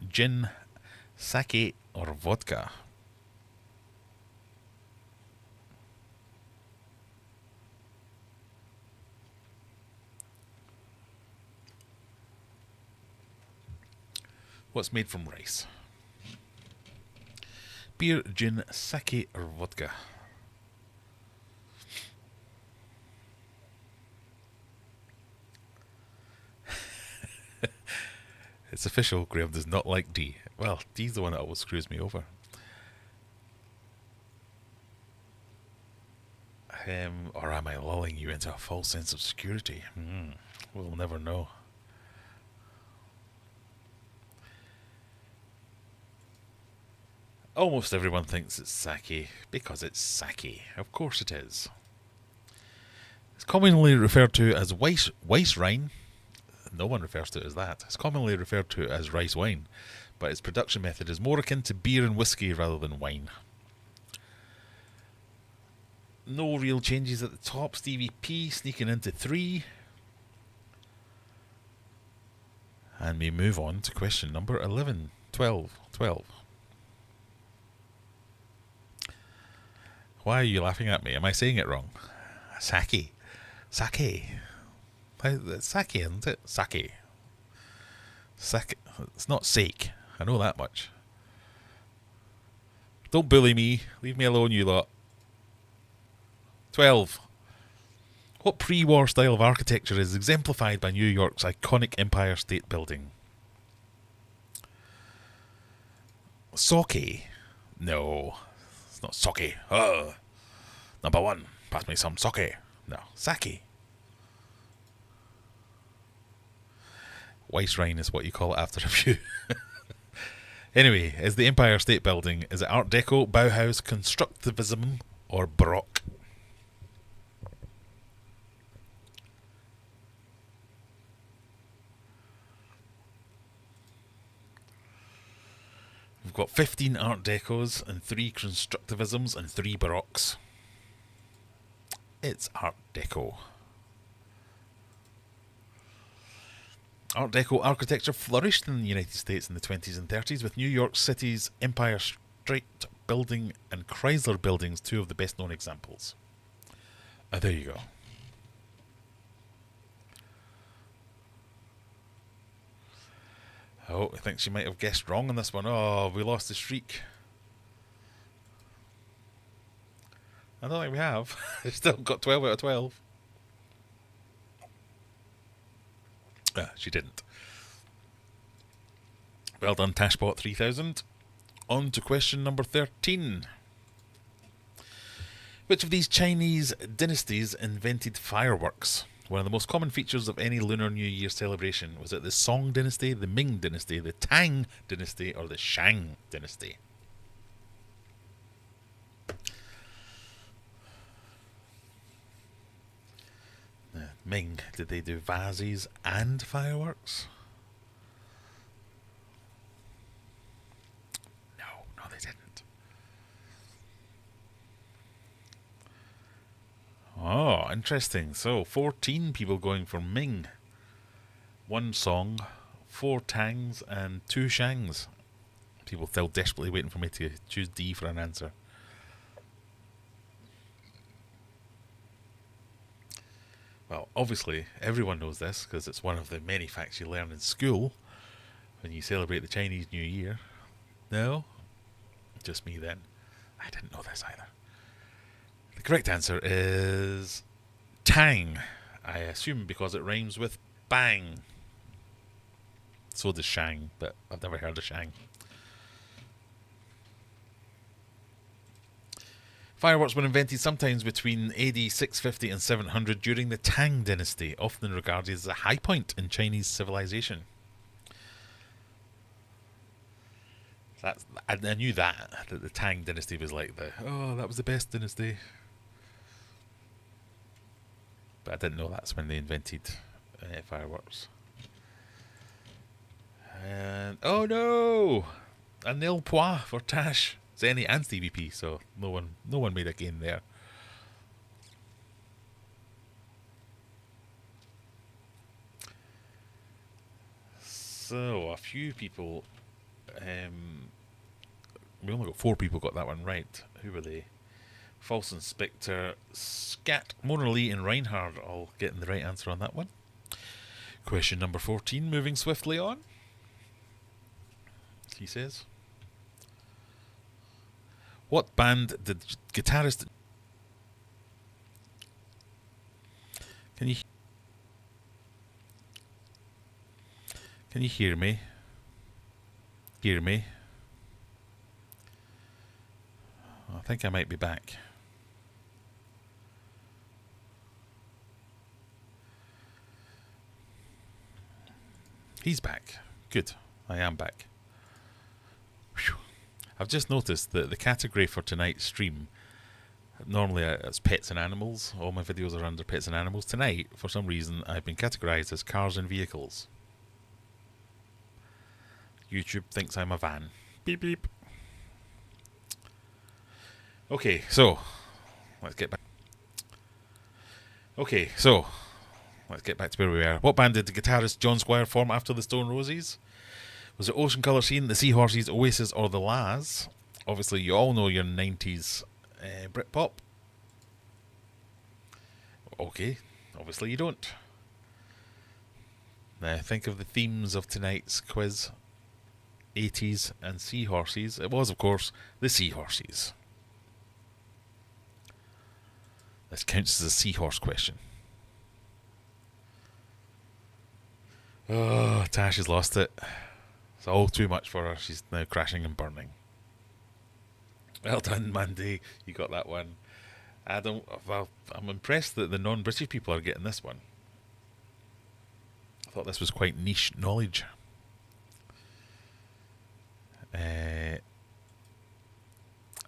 gin, sake, or vodka? What's made from rice? Beer, gin, sake, or vodka? It's official, Graham does not like D. Well, D's the one that always screws me over. Or am I lulling you into a false sense of security? We'll never know. Almost everyone thinks it's sake because it's sake. Of course it is. It's commonly referred to as rice wine. No one refers to it as that. It's commonly referred to as rice wine, but its production method is more akin to beer and whiskey rather than wine. No real changes at the top. Stevie P sneaking into 3. And we move on to question number 11. 12. Why are you laughing at me? Am I saying it wrong? Sake. It's sake, isn't it? Sake. It's not sake. I know that much. Don't bully me. Leave me alone, you lot. 12. What pre-war style of architecture is exemplified by New York's iconic Empire State Building? Sake? No. It's not sake. Number 1. Pass me some sake. No. Sake. Weiss Rhine is what you call it after a few. Anyway, is the Empire State Building, is it Art Deco, Bauhaus, Constructivism, or Baroque? We've got 15 Art Decos and 3 Constructivisms and 3 Baroques. It's Art Deco. Art Deco architecture flourished in the United States in the 20s and 30s, with New York City's Empire State Building and Chrysler Buildings 2 of the best known examples. There you go. Oh, I think she might have guessed wrong on this one. Oh, we lost the streak. I don't think we have. We've still got 12 out of 12. She didn't. Well done, Tashbot 3000. On to question number 13. Which of these Chinese dynasties invented fireworks? One of the most common features of any Lunar New Year celebration. Was it the Song dynasty, the Ming dynasty, the Tang dynasty, or the Shang dynasty? Ming, did they do vases and fireworks? No, they didn't. Oh, interesting. So, 14 people going for Ming. 1 Song, 4 Tangs, and 2 Shangs. People still desperately waiting for me to choose D for an answer. Well, obviously, everyone knows this because it's one of the many facts you learn in school when you celebrate the Chinese New Year. No? Just me then. I didn't know this either. The correct answer is Tang. I assume because it rhymes with bang. So does Shang, but I've never heard of Shang. Fireworks were invented sometimes between AD 650 and 700 during the Tang dynasty, often regarded as a high point in Chinese civilization. I knew that the Tang dynasty was like that was the best dynasty. But I didn't know that's when they invented fireworks. And oh no! A nil point for Tash, Zenny and Stevie P, so no one made a gain there. So a few people we only got 4 people got that one right. Who were they? False Inspector, Scat, Mona Lee and Reinhard all getting the right answer on that one. Question number 14, moving swiftly on. He says, what band did guitarist... Can you hear me? Hear me? I think I might be back. He's back. Good. I am back. Whew. I've just noticed that the category for tonight's stream, normally it's pets and animals. All my videos are under pets and animals. Tonight, for some reason, I've been categorized as cars and vehicles. YouTube thinks I'm a van. Beep beep. Okay, so let's get back. Let's get back to where we are. What band did the guitarist John Squire form after the Stone Roses? Was it Ocean Colour Scene, the Seahorses, Oasis, or the Laz? Obviously, you all know your 90s Britpop. Okay, obviously you don't. Now think of the themes of tonight's quiz. 80s and Seahorses. It was, of course, the Seahorses. This counts as a seahorse question. Oh, Tash has lost it. It's all too much for her. She's now crashing and burning. Well done, Mandy. You got that one. Adam, well, I'm impressed that the non-British people are getting this one. I thought this was quite niche knowledge.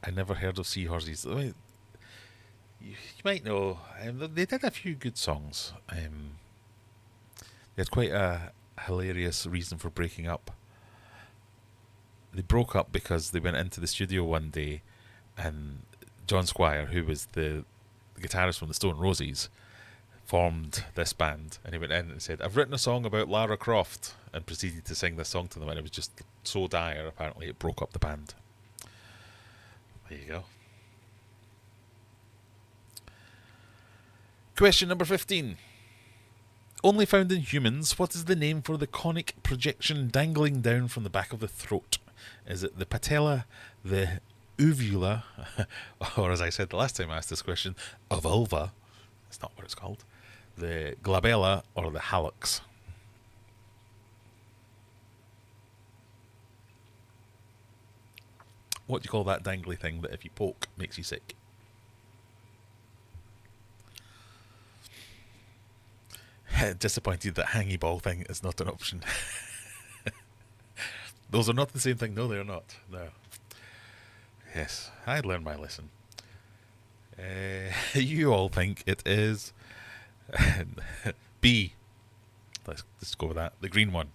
I never heard of Seahorses. I mean, you might know, they did a few good songs. They had quite a hilarious reason for breaking up. They broke up because they went into the studio one day and John Squire, who was the guitarist from the Stone Roses, formed this band, and he went in and said, I've written a song about Lara Croft, and proceeded to sing this song to them, and it was just so dire, apparently it broke up the band. There you go. Question number 15. Only found in humans, what is the name for the conic projection dangling down from the back of the throat? Is it the patella, the uvula, or as I said the last time I asked this question, a vulva? That's not what it's called. The glabella or the hallux? What do you call that dangly thing that if you poke makes you sick? Disappointed that hangy ball thing is not an option. Those are not the same thing. No, they're not. No. Yes, I learned my lesson. You all think it is B. Let's go with that. The green one.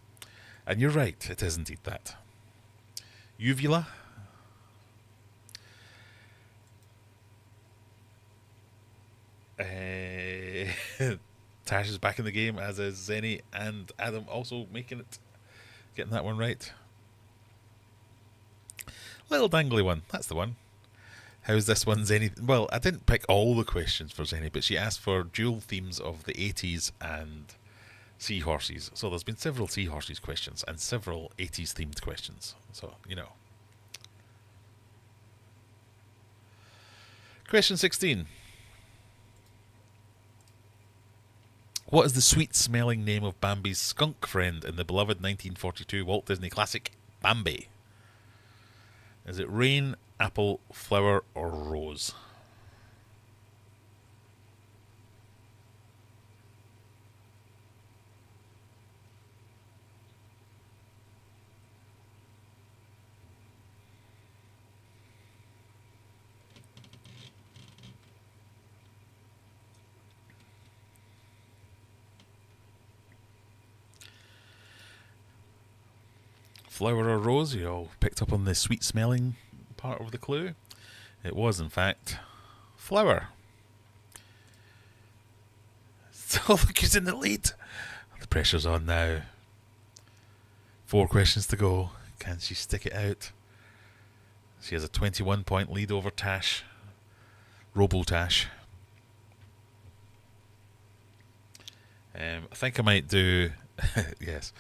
And you're right. It is indeed that. Uvula. Tash is back in the game, as is Zenny and Adam, also getting that one right. Little dangly one, that's the one. How's this one, Zenny? Well, I didn't pick all the questions for Zenny, but she asked for dual themes of the 80s and seahorses. So there's been several seahorses questions and several 80s themed questions. So, you know. Question 16. What is the sweet-smelling name of Bambi's skunk friend in the beloved 1942 Walt Disney classic Bambi? Is it rain, apple, flower, or rose? Flower or rose? You all picked up on the sweet smelling part of the clue. It was, in fact, flower. So look who's in the lead. The pressure's on now. 4 questions to go. Can she stick it out? She has a 21-point lead over Tash. Robo-Tash. I think I might do... yes.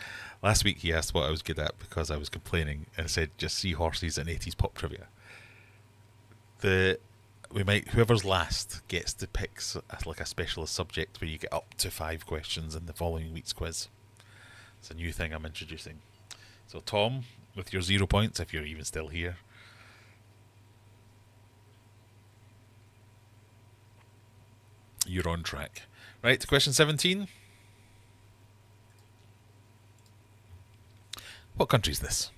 Last week he asked what I was good at because I was complaining, and I said just seahorses and 80s pop trivia. Whoever's last gets to pick like a specialist subject where you get up to 5 questions in the following week's quiz. It's a new thing I'm introducing. So Tom, with your 0 points, if you're even still here. You're on track. Right, to question 17. What country is this?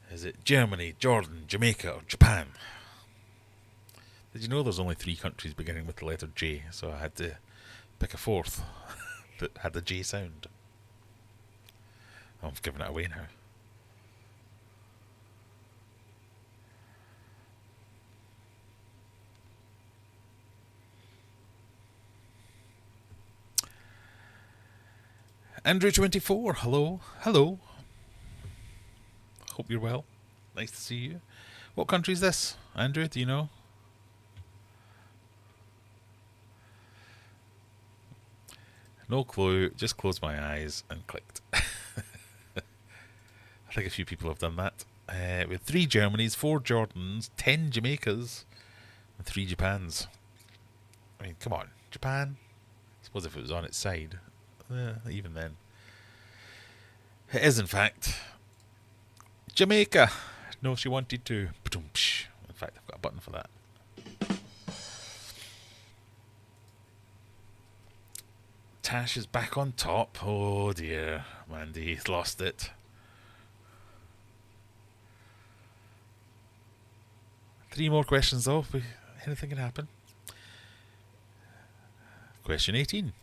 Is it Germany, Jordan, Jamaica, or Japan? Did you know there's only 3 countries beginning with the letter J, so I had to pick a 4th that had the J sound. Oh, I've given it away now. Andrew24, hello, hello. Hope you're well. Nice to see you. What country is this, Andrew? Do you know? No clue. Just closed my eyes and clicked. I think a few people have done that. With 3 Germanys, 4 Jordans, 10 Jamaicas, and 3 Japans. I mean, come on, Japan. I suppose if it was on its side, even then. It is, in fact, Jamaica. No, she wanted to. In fact, I've got a button for that. Tash is back on top. Oh dear, Mandy's lost it. Three more questions though. Anything can happen. Question 18.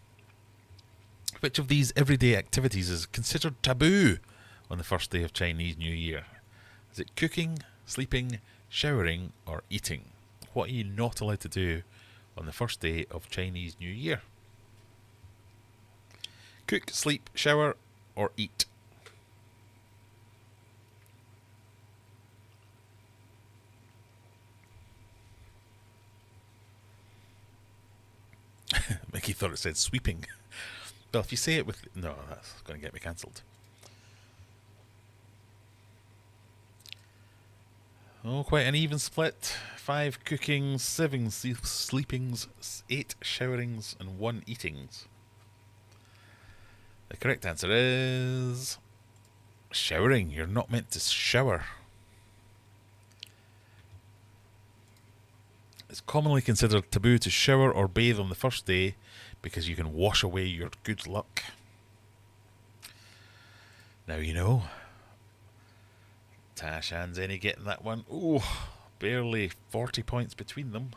Which of these everyday activities is considered taboo on the first day of Chinese New Year? Is it cooking, sleeping, showering, or eating? What are you not allowed to do on the first day of Chinese New Year? Cook, sleep, shower, or eat? Mickey thought it said sweeping. Well, if you say it with... No, that's going to get me cancelled. Oh, quite an even split. 5 cookings, 7 sleepings, 8 showerings, and 1 eatings. The correct answer is... showering. You're not meant to shower. It's commonly considered taboo to shower or bathe on the first day because you can wash away your good luck. Now you know. Tash and Zenny getting that one. Oh, barely 40 points between them.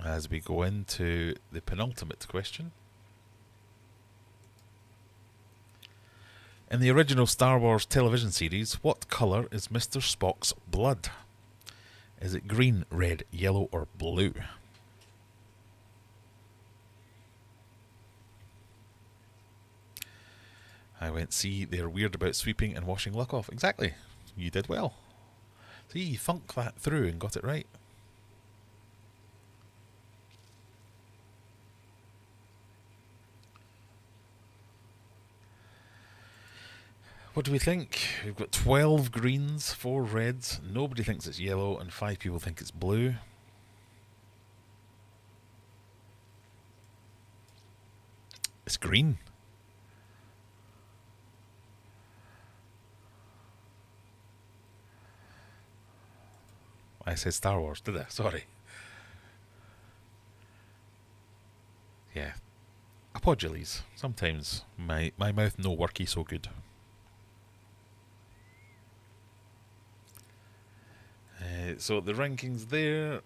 As we go into the penultimate question. In the original Star Wars television series, what colour is Mr. Spock's blood? Is it green, red, yellow, or blue? I went, see, they're weird about sweeping and washing luck off. Exactly. You did well. See, you thunk that through and got it right. What do we think? We've got 12 greens, 4 reds. Nobody thinks it's yellow, and 5 people think it's blue. It's green. I said Star Wars, did I? Sorry. Yeah. Apologies. Sometimes my mouth no worky so good. So the rankings there.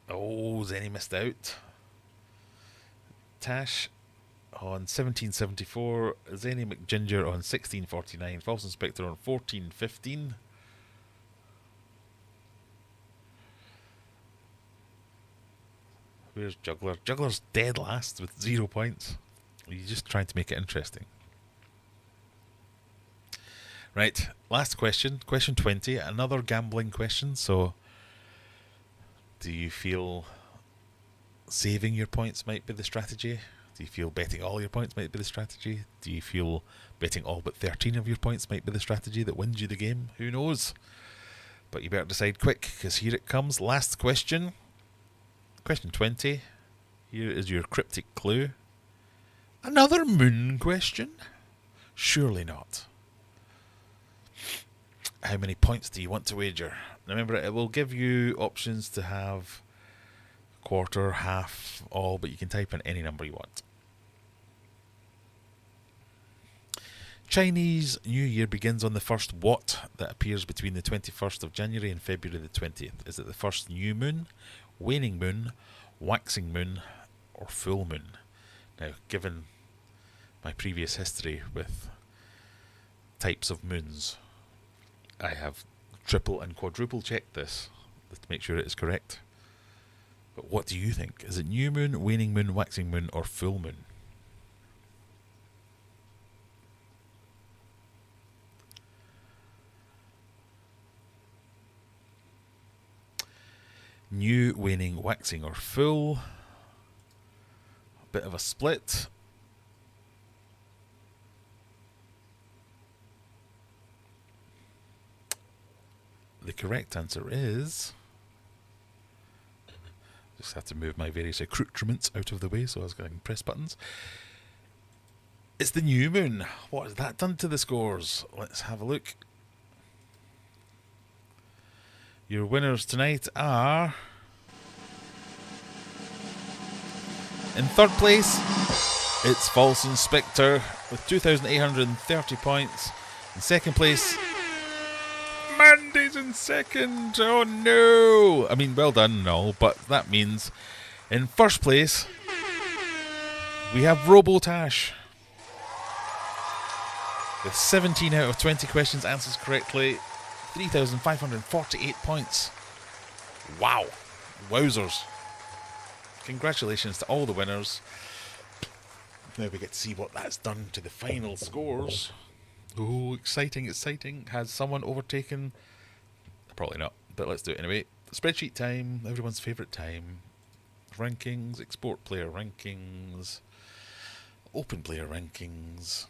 Oh, Zenny missed out. Tash on 1774, Zany McGinger on 1649, False Inspector on 1415. Where's Juggler? Juggler's dead last with 0 points. He's just trying to make it interesting. Right, last question. Question 20, another gambling question. So, do you feel saving your points might be the strategy? Do you feel betting all your points might be the strategy? Do you feel betting all but 13 of your points might be the strategy that wins you the game? Who knows? But you better decide quick, because here it comes. Last question. Question 20. Here is your cryptic clue. Another moon question? Surely not. How many points do you want to wager? Remember, it will give you options to have quarter, half, all, but you can type in any number you want. Chinese New Year begins on the first what that appears between the 21st of January and February the 20th? Is it the first new moon, waning moon, waxing moon, or full moon? Now, given my previous history with types of moons, I have triple and quadruple checked this to make sure it is correct. But what do you think? Is it new moon, waning moon, waxing moon, or full moon? New, waning, waxing, or full? A bit of a split. The correct answer is... Just have to move my various accoutrements out of the way so I was going to press buttons. It's the new moon. What has that done to the scores? Let's have a look. Your winners tonight are... In third place, it's False Inspector with 2,830 points. In second place... Mandy's in second. Oh no! I mean, well done and all, but that means in first place we have Robotash with 17 out of 20 questions answers correctly, 3,548 points. Wow! Wowzers! Congratulations to all the winners. Now we get to see what that's done to the final scores. Oh, exciting, exciting. Has someone overtaken? Probably not, but let's do it anyway. Spreadsheet time, everyone's favourite time. Rankings, export player rankings, open player rankings.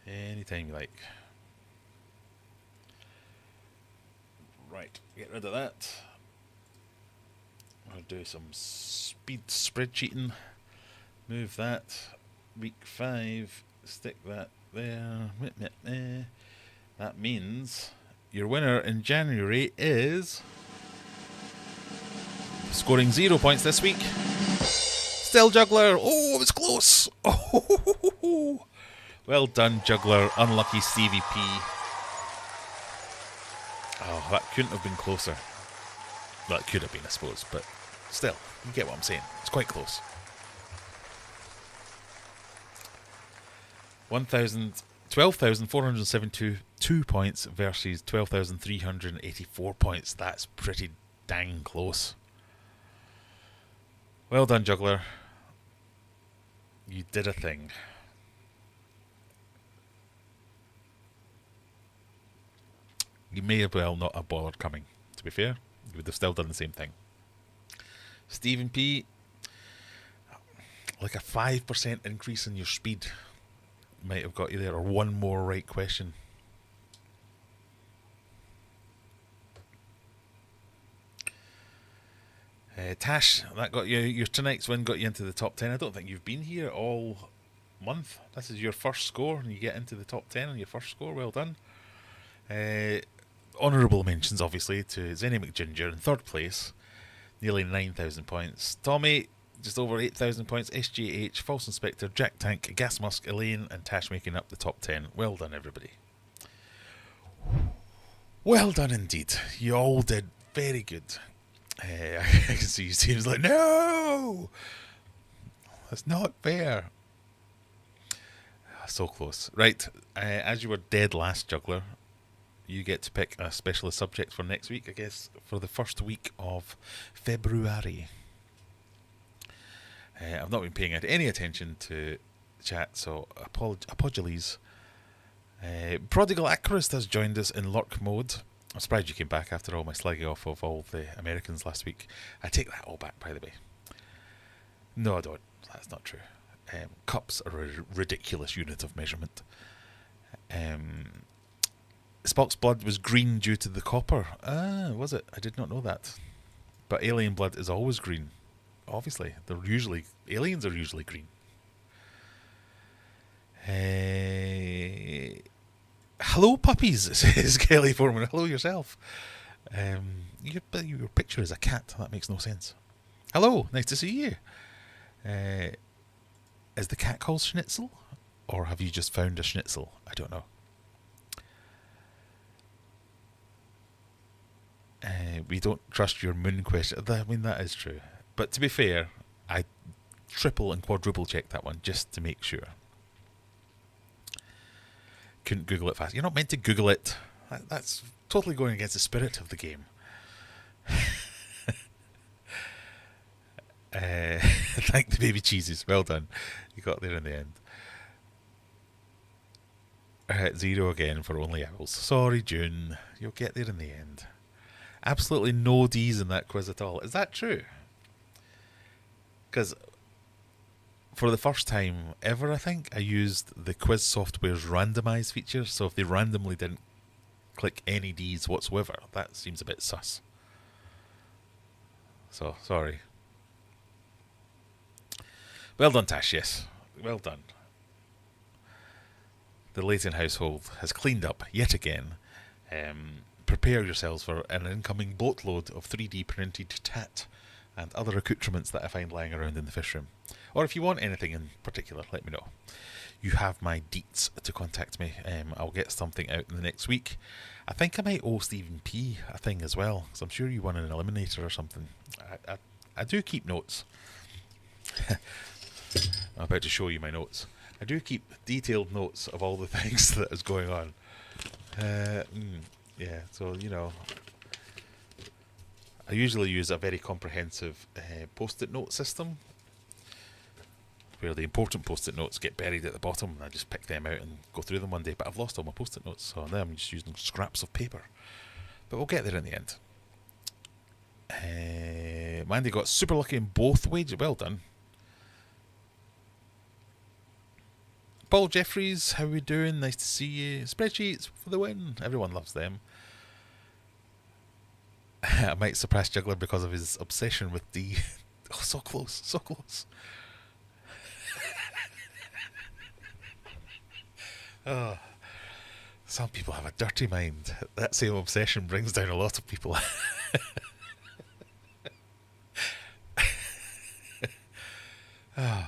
Anytime you like. Right, get rid of that. I'll do some speed spreadsheeting. Move that. Week 5. Stick that there. That means your winner in January is... scoring 0 points this week. Still Juggler. Oh, it was close. Oh, well done, Juggler. Unlucky Stevie P. Oh, that couldn't have been closer. Well, it could have been, I suppose, but still, you get what I'm saying. It's quite close. 12,472 points versus 12,384 points. That's pretty dang close. Well done, Juggler. You did a thing. You may as well not have bothered coming, to be fair. You would have still done the same thing. Stephen P, like a 5% increase in your speed might have got you there, or one more right question. Tash, that got you. Your tonight's win got you into the top 10. I don't think you've been here all month. This is your first score, and you get into the top 10 on your first score. Well done. Honourable mentions, obviously, to Zenny McGinger in third place, nearly 9,000 points. Tommy, just over 8,000 points. SGH, False Inspector, Jack Tank, Gas Musk, Elaine, and Tash making up the top 10. Well done, everybody. Well done indeed. You all did very good. I can see you seems like, no! That's not fair. So close. Right, as you were dead last, Juggler, you get to pick a specialist subject for next week, I guess, for the first week of February. I've not been paying any attention to chat, so apologies. Prodigal Aquarist has joined us in lurk mode. I'm surprised you came back after all my slagging off of all the Americans last week. I take that all back, by the way. No, I don't. That's not true. Cups are a ridiculous unit of measurement. Spock's blood was green due to the copper. Ah, was it? I did not know that. But alien blood is always green. Obviously, aliens are usually green. Hello, puppies, says Kelly Foreman. Hello yourself. Your picture is a cat. That makes no sense. Hello, nice to see you. Is the cat called Schnitzel? Or have you just found a schnitzel? I don't know. We don't trust your moon question. I mean, that is true. But to be fair, I triple and quadruple checked that one just to make sure. Couldn't Google it fast. You're not meant to Google it. That's totally going against the spirit of the game. Thank the baby cheeses. Well done. You got there in the end. 0 again for only owls. Sorry, June. You'll get there in the end. Absolutely no D's in that quiz at all. Is that true? Because for the first time ever, I think, I used the quiz software's randomise feature. So if they randomly didn't click any D's whatsoever, that seems a bit sus. So, sorry. Well done, Tash, yes. Well done. The Leighton household has cleaned up yet again. Prepare yourselves for an incoming boatload of 3D printed tat and other accoutrements that I find lying around in the fish room. Or if you want anything in particular, let me know. You have my deets to contact me. I'll get something out in the next week. I think I might owe Stephen P a thing as well, because I'm sure you won an Eliminator or something. I do keep notes. I'm about to show you my notes. I do keep detailed notes of all the things that is going on. Yeah, so, you know, I usually use a very comprehensive post-it note system where the important post-it notes get buried at the bottom and I just pick them out and go through them one day. But I've lost all my post-it notes, so now I'm just using scraps of paper. But we'll get there in the end. Mandy got super lucky in both wages. Well done. Paul Jeffries, how are we doing? Nice to see you. Spreadsheets for the win. Everyone loves them. I might surpass Juggler because of his obsession with D. Oh, so close, so close. Oh, some people have a dirty mind. That same obsession brings down a lot of people. Oh,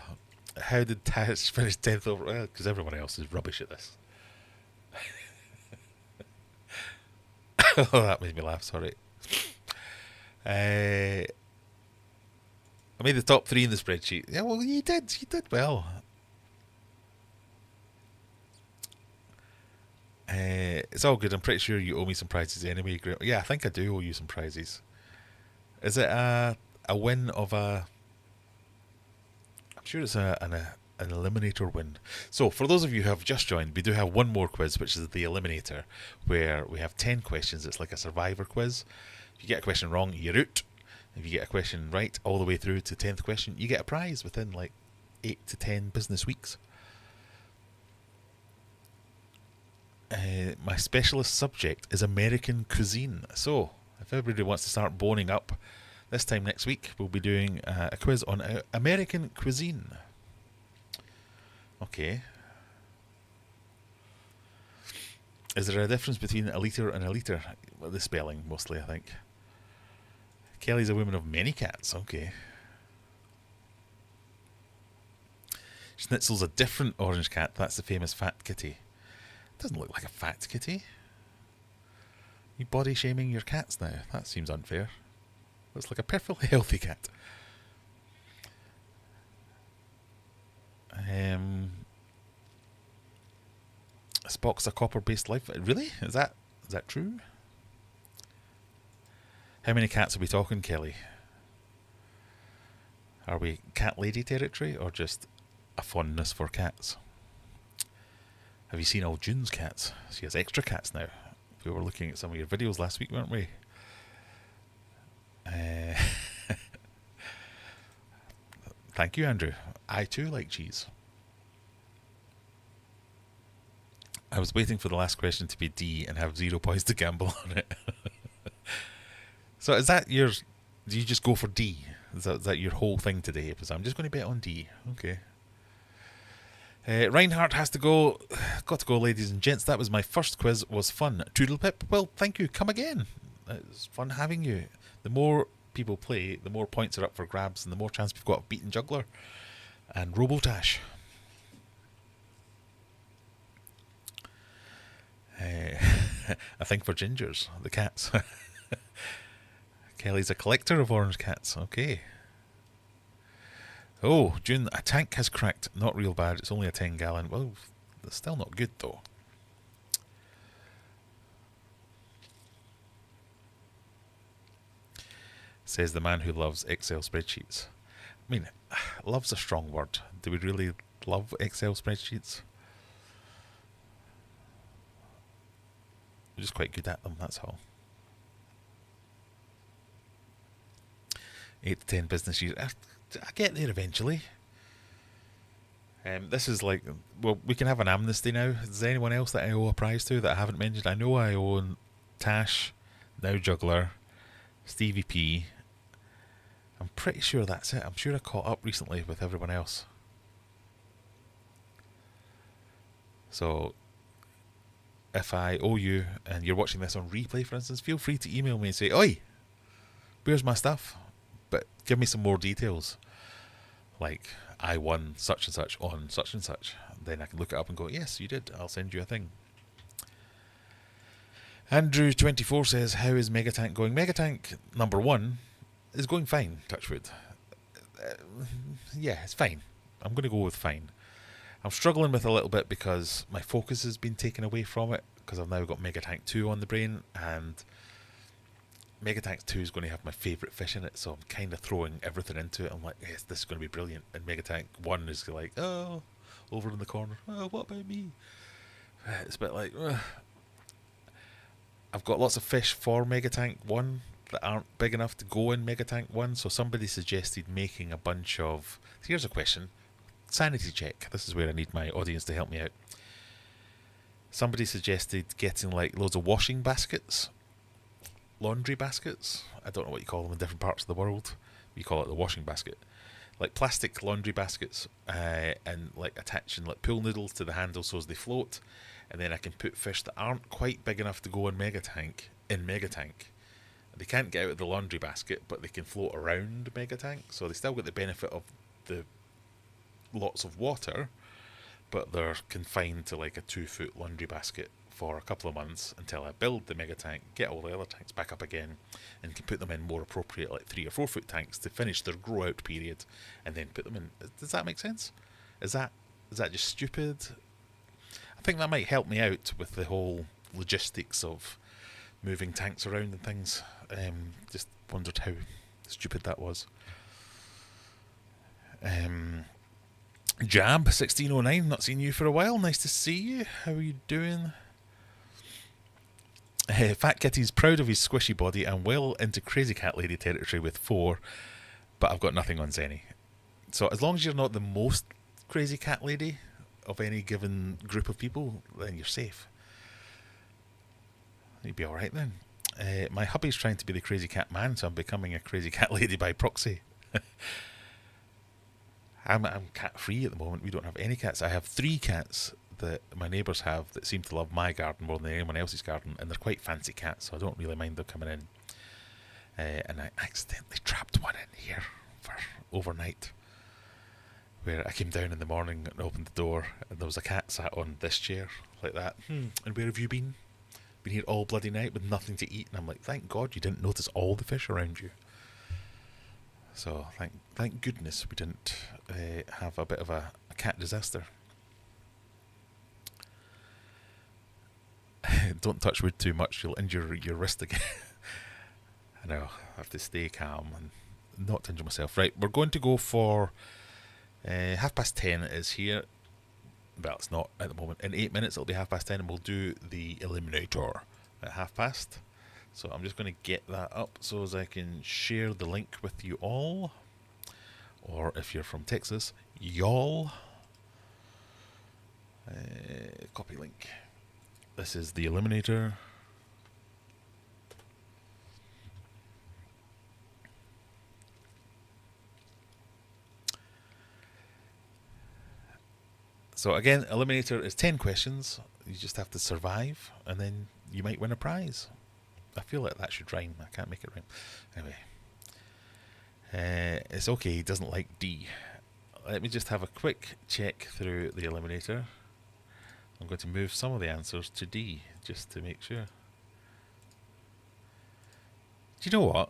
how did Tash finish 10th overall? Because everyone else is rubbish at this. Oh, that made me laugh, sorry. I made the top 3 in the spreadsheet. Yeah, well, you did well. It's all good. I'm pretty sure you owe me some prizes anyway. Yeah, I think I do owe you some prizes. Is it a win of a... I'm sure it's an Eliminator win. So, for those of you who have just joined, we do have one more quiz, which is the Eliminator, where we have 10 questions. It's like a survivor quiz. If you get a question wrong, you're out. If you get a question right all the way through to 10th question, you get a prize within like 8 to 10 business weeks. My specialist subject is American cuisine. So, if everybody wants to start boning up, this time next week we'll be doing a quiz on American cuisine. Okay. Is there a difference between a litre and a litre? Well, the spelling, mostly, I think. Kelly's a woman of many cats. Okay. Schnitzel's a different orange cat. That's the famous fat kitty. Doesn't look like a fat kitty. You body shaming your cats now? That seems unfair. It's like a perfectly healthy cat. Spock's a copper-based life. Really? Is that true? How many cats are we talking, Kelly? Are we cat lady territory or just a fondness for cats? Have you seen all June's cats? She has extra cats now. We were looking at some of your videos last week, weren't we? Thank you, Andrew. I too like cheese. I was waiting for the last question to be D and have 0 points to gamble on it. So is that your... Do you just go for D? Is that your whole thing today? Because I'm just going to bet on D. Okay. Reinhardt has to go. Got to go, ladies and gents. That was my first quiz. Was fun. Toodlepip. Well, thank you. Come again. It's fun having you. The more people play, the more points are up for grabs and the more chance we've got of beating Juggler and Robotash. I think for gingers, the cats. Kelly's a collector of orange cats. Okay. Oh, June, a tank has cracked. Not real bad. It's only a 10-gallon. Well, that's still not good, though. Says the man who loves Excel spreadsheets. I mean, love's a strong word. Do we really love Excel spreadsheets? We're just quite good at them, that's all. 8 to 10 business years. I get there eventually. This is like, well, we can have an amnesty now. Is there anyone else that I owe a prize to that I haven't mentioned? I know I own Tash, now Juggler, Stevie P. I'm pretty sure that's it. I'm sure I caught up recently with everyone else. So, if I owe you and you're watching this on replay, for instance, feel free to email me and say, "Oi, where's my stuff?" But give me some more details. Like, I won such and such on such and such. Then I can look it up and go, yes, you did. I'll send you a thing. Andrew24 says, how is Megatank going? Megatank number 1 is going fine, touchwood. Yeah, it's fine. I'm going to go with fine. I'm struggling with a little bit because my focus has been taken away from it because I've now got Megatank 2 on the brain, and Megatank 2 is going to have my favourite fish in it, so I'm kind of throwing everything into it. I'm like, yes, this is going to be brilliant. And Megatank 1 is like, oh, over in the corner. Oh, what about me? It's a bit like, I've got lots of fish for Megatank 1 that aren't big enough to go in Megatank 1, so somebody suggested making a bunch of... Here's a question. Sanity check. This is where I need my audience to help me out. Somebody suggested getting like loads of washing baskets. Laundry baskets. I don't know what you call them in different parts of the world. You call it the washing basket. Like plastic laundry baskets, and like attaching like pool noodles to the handle so as they float, and then I can put fish that aren't quite big enough to go in Megatank. They can't get out of the laundry basket, but they can float around Megatank, so they still get the benefit of the lots of water, but they're confined to like a 2-foot laundry basket for a couple of months until I build the Megatank, get all the other tanks back up again, and can put them in more appropriate like 3 or 4 foot tanks to finish their grow out period, and then put them in. Does that make sense? Is that just stupid? I think that might help me out with the whole logistics of moving tanks around and things. Just wondered how stupid that was. Jab 1609, not seen you for a while. Nice to see you. How are you doing? Fat Kitty's proud of his squishy body and well into crazy cat lady territory with 4, but I've got nothing on Zenny. So as long as you're not the most crazy cat lady of any given group of people, then you're safe. You'd be alright then. My hubby's trying to be the crazy cat man, so I'm becoming a crazy cat lady by proxy. I'm cat free at the moment. We don't have any cats. I have 3 cats that my neighbours have that seem to love my garden more than anyone else's garden, and they're quite fancy cats, so I don't really mind them coming in. And I accidentally trapped one in here for overnight, where I came down in the morning and opened the door, and there was a cat sat on this chair like that. And where have you been? Been here all bloody night with nothing to eat. And I'm like, thank God you didn't notice all the fish around you. So thank goodness we didn't have a bit of a cat disaster. Don't touch wood too much, you'll injure your wrist again. I know, I have to stay calm and not injure myself. Right, we're going to go for 10:30 it is here. Well, it's not at the moment. In 8 minutes it'll be 10:30 and we'll do the Eliminator at 10:30. So I'm just going to get that up so as I can share the link with you all. Or if you're from Texas, y'all. Copy link. This is the Eliminator. So again, Eliminator is 10 questions. You just have to survive, and then you might win a prize. I feel like that should rhyme. I can't make it rhyme. Anyway. It's okay, he doesn't like D. Let me just have a quick check through the Eliminator. I'm going to move some of the answers to D, just to make sure. Do you know what?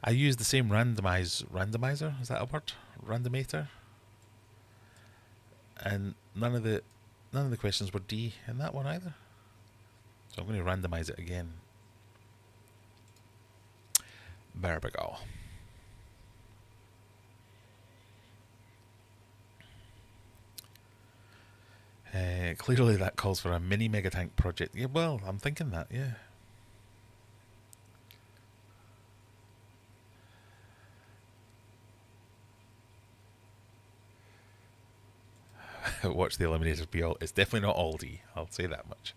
I used the same randomizer, is that a word? Randomator? And none of the questions were D in that one either. So I'm going to randomize it again. There we go. Clearly that calls for a mini megatank project. Yeah, well, I'm thinking that, yeah. Watch the Eliminator be all. It's definitely not Aldi, I'll say that much.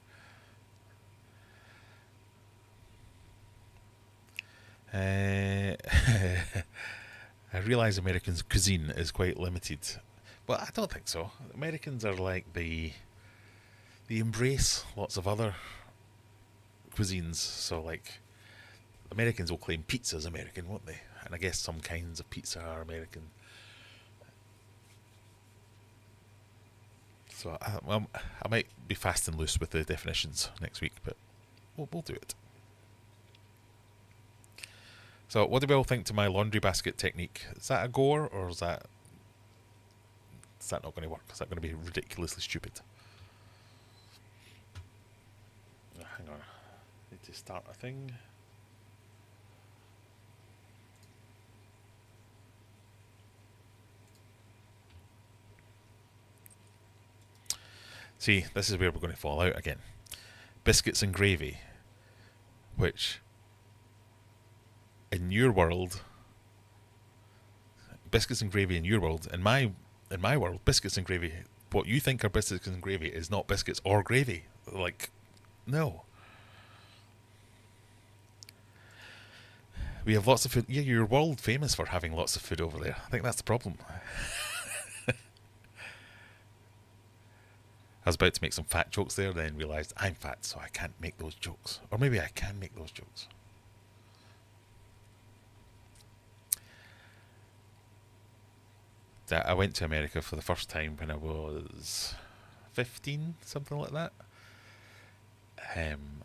I realise American cuisine is quite limited. Well, I don't think so. Americans are like they embrace lots of other cuisines. So like Americans will claim pizza's American, won't they? And I guess some kinds of pizza are American. So I might be fast and loose with the definitions next week, but we'll do it. So what do we all think to my laundry basket technique? Is that a goer, or is that not going to work? Is that going to be ridiculously stupid? Hang on. I need to start a thing. See, this is where we're going to fall out again. Biscuits and gravy, which in your world, biscuits and gravy in your world, in my world, biscuits and gravy, what you think are biscuits and gravy is not biscuits or gravy. Like, no. We have lots of food. Yeah, you're world famous for having lots of food over there. I think that's the problem. I was about to make some fat jokes there, then realised I'm fat, so I can't make those jokes. Or maybe I can make those jokes. I went to America for the first time when I was 15, something like that. And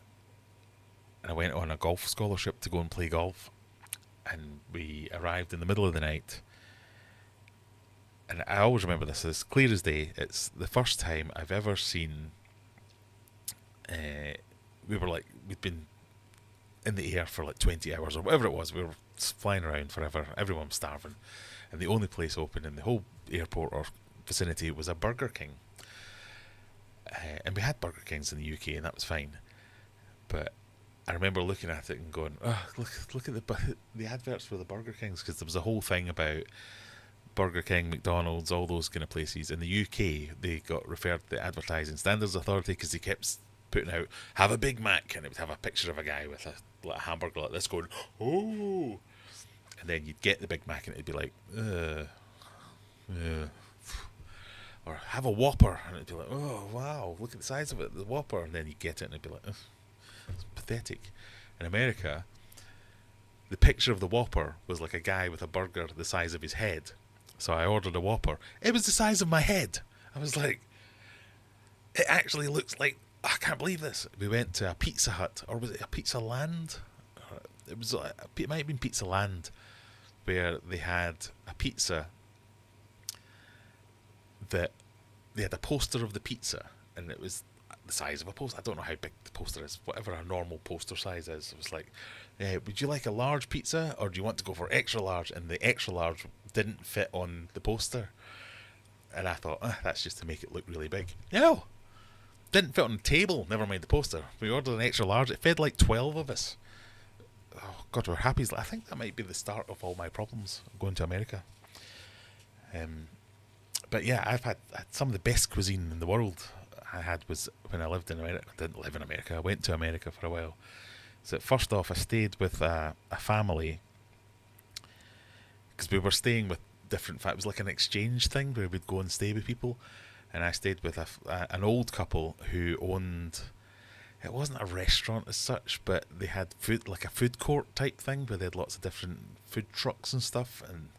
I went on a golf scholarship to go and play golf. And we arrived in the middle of the night. And I always remember this as clear as day. It's the first time I've ever seen. We'd been in the air for like 20 hours or whatever it was. We were flying around forever. Everyone was starving. And the only place open in the whole airport or vicinity was a Burger King. And we had Burger Kings in the UK, and that was fine. But I remember looking at it and going, "Oh, look at the adverts for the Burger Kings," because there was a whole thing about Burger King, McDonald's, all those kind of places. In the UK, they got referred to the Advertising Standards Authority because they kept putting out, "Have a Big Mac," and it would have a picture of a guy with a hamburger like this going, "Oh." And then you'd get the Big Mac and it'd be like, or "Have a Whopper," and it'd be like, "Oh wow, look at the size of it, the Whopper." And then you get it and it'd be like, it's pathetic. In America, the picture of the Whopper was like a guy with a burger the size of his head. So I ordered a Whopper. It was the size of my head. I was like, it actually looks like I can't believe this. We went to a Pizza Hut, or was it a Pizza Land? It might have been Pizza Land, where they had a pizza that they had a poster of the pizza, and it was the size of a poster. I don't know how big the poster is, whatever a normal poster size is. It was like, would you like a large pizza, or do you want to go for extra large? And the extra large didn't fit on the poster. And I thought, that's just to make it look really big. No! Didn't fit on the table, never mind the poster. We ordered an extra large. It fed like 12 of us. Oh, God, we're happy. I think that might be the start of all my problems going to America. But yeah, I've had some of the best cuisine in the world. I had was when I lived in America. I didn't live in America. I went to America for a while. So first off, I stayed with a family, because we were staying with different. It was like an exchange thing where we'd go and stay with people, and I stayed with an old couple who owned. It wasn't a restaurant as such, but they had food, like a food court type thing, where they had lots of different food trucks and stuff, and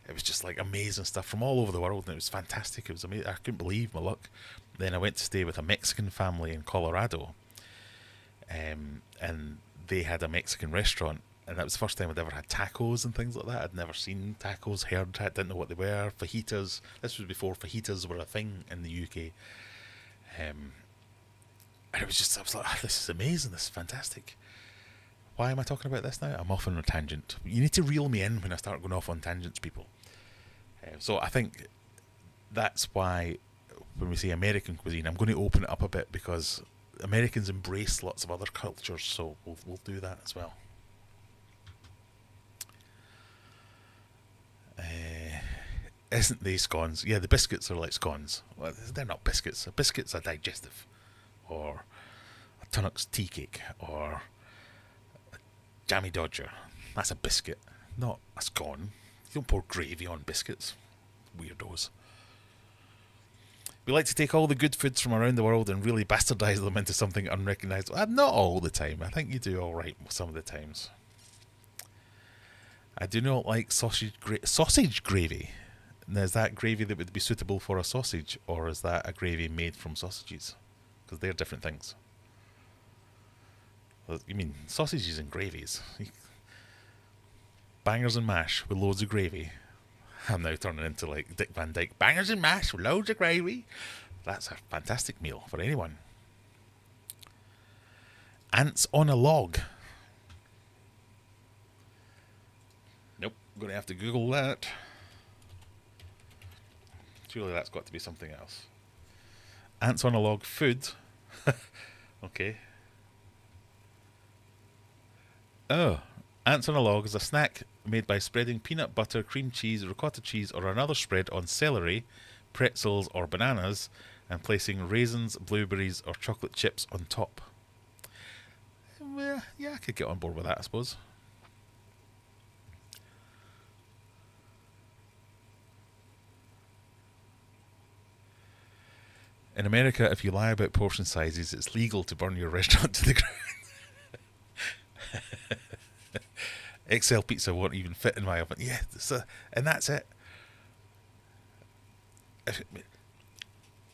it was just like amazing stuff from all over the world, and it was fantastic. It was amazing. I couldn't believe my luck. Then I went to stay with a Mexican family in Colorado, and they had a Mexican restaurant, and that was the first time I'd ever had tacos and things like that. I'd never seen tacos, didn't know what they were. Fajitas. This was before fajitas were a thing in the UK. And it was just, I was like, this is amazing, this is fantastic. Why am I talking about this now? I'm off on a tangent. You need to reel me in when I start going off on tangents, people. So I think that's why when we say American cuisine, I'm going to open it up a bit, because Americans embrace lots of other cultures, so we'll do that as well. Isn't they scones? Yeah, the biscuits are like scones. Well, they're not biscuits. A biscuit's a digestive, or a Tunnock's tea cake, or a jammy dodger. That's a biscuit, not a scone. You don't pour gravy on biscuits. Weirdos. We like to take all the good foods from around the world and really bastardize them into something unrecognisable. Not all the time. I think you do all right some of the times. I do not like sausage gravy. Now, is that gravy that would be suitable for a sausage, or is that a gravy made from sausages? Because they're different things. You mean sausages and gravies? Bangers and mash with loads of gravy. I'm now turning into like Dick Van Dyke. Bangers and mash with loads of gravy. That's a fantastic meal for anyone. Ants on a log. Nope, I'm going to have to Google that. Surely that's got to be something else. Ants on a log food. Okay. Oh, ants on a log is a snack made by spreading peanut butter, cream cheese, ricotta cheese, or another spread on celery, pretzels, or bananas, and placing raisins, blueberries, or chocolate chips on top. Yeah, I could get on board with that, I suppose. In America, if you lie about portion sizes, it's legal to burn your restaurant to the ground. XL pizza won't even fit in my oven. Yeah, and that's it.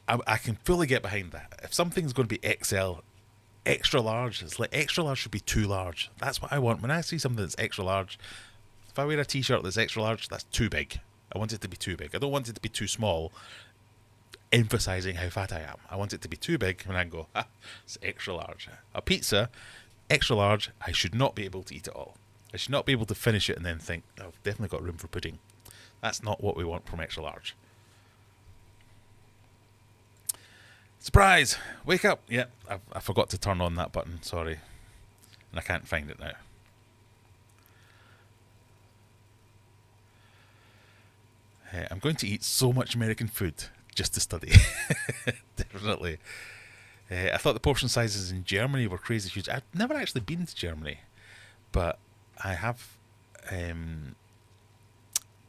I can fully get behind that. If something's going to be XL, extra large, it's like extra large should be too large. That's what I want. When I see something that's extra large, if I wear a t-shirt that's extra large, that's too big. I want it to be too big. I don't want it to be too small, emphasising how fat I am. I want it to be too big when I go, it's extra large. A pizza, extra large, I should not be able to eat it all. I should not be able to finish it and then think, I've definitely got room for pudding. That's not what we want from extra large. Surprise! Wake up! Yeah, I forgot to turn on that button, sorry. And I can't find it now. I'm going to eat so much American food just to study. Definitely. I thought the portion sizes in Germany were crazy huge. I've never actually been to Germany, but I have,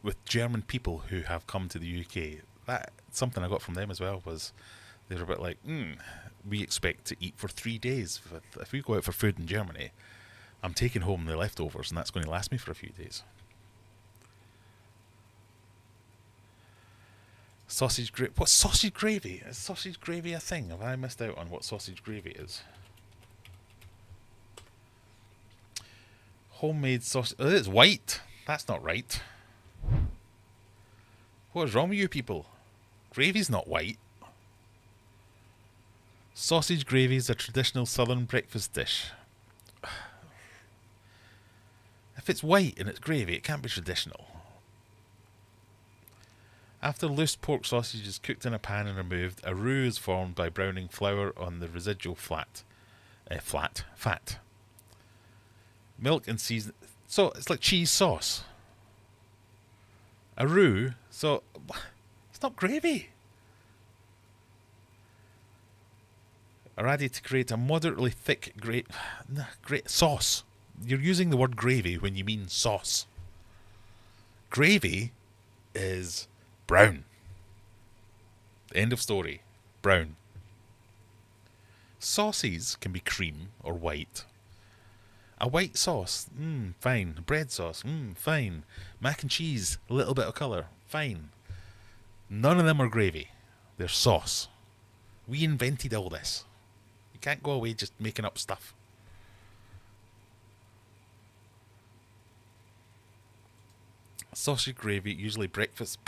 with German people who have come to the UK, that something I got from them as well was they were a bit like, we expect to eat for 3 days. If we go out for food in Germany, I'm taking home the leftovers, and that's going to last me for a few days. Sausage gravy. What's sausage gravy? Is sausage gravy a thing? Have I missed out on what sausage gravy is? Homemade sausage. Oh, it's white. That's not right. What is wrong with you people? Gravy's not white. Sausage gravy is a traditional southern breakfast dish. If it's white and it's gravy, it can't be traditional. After loose pork sausage is cooked in a pan and removed, a roux is formed by browning flour on the residual fat. Milk and season. So it's like cheese sauce. A roux. So it's not gravy. Are added to create a moderately thick great sauce. You're using the word gravy when you mean sauce. Gravy is brown. End of story. Brown. Sauces can be cream or white. A white sauce, fine. Bread sauce, fine. Mac and cheese, a little bit of colour, fine. None of them are gravy. They're sauce. We invented all this. You can't go away just making up stuff. Sausage gravy, usually breakfast.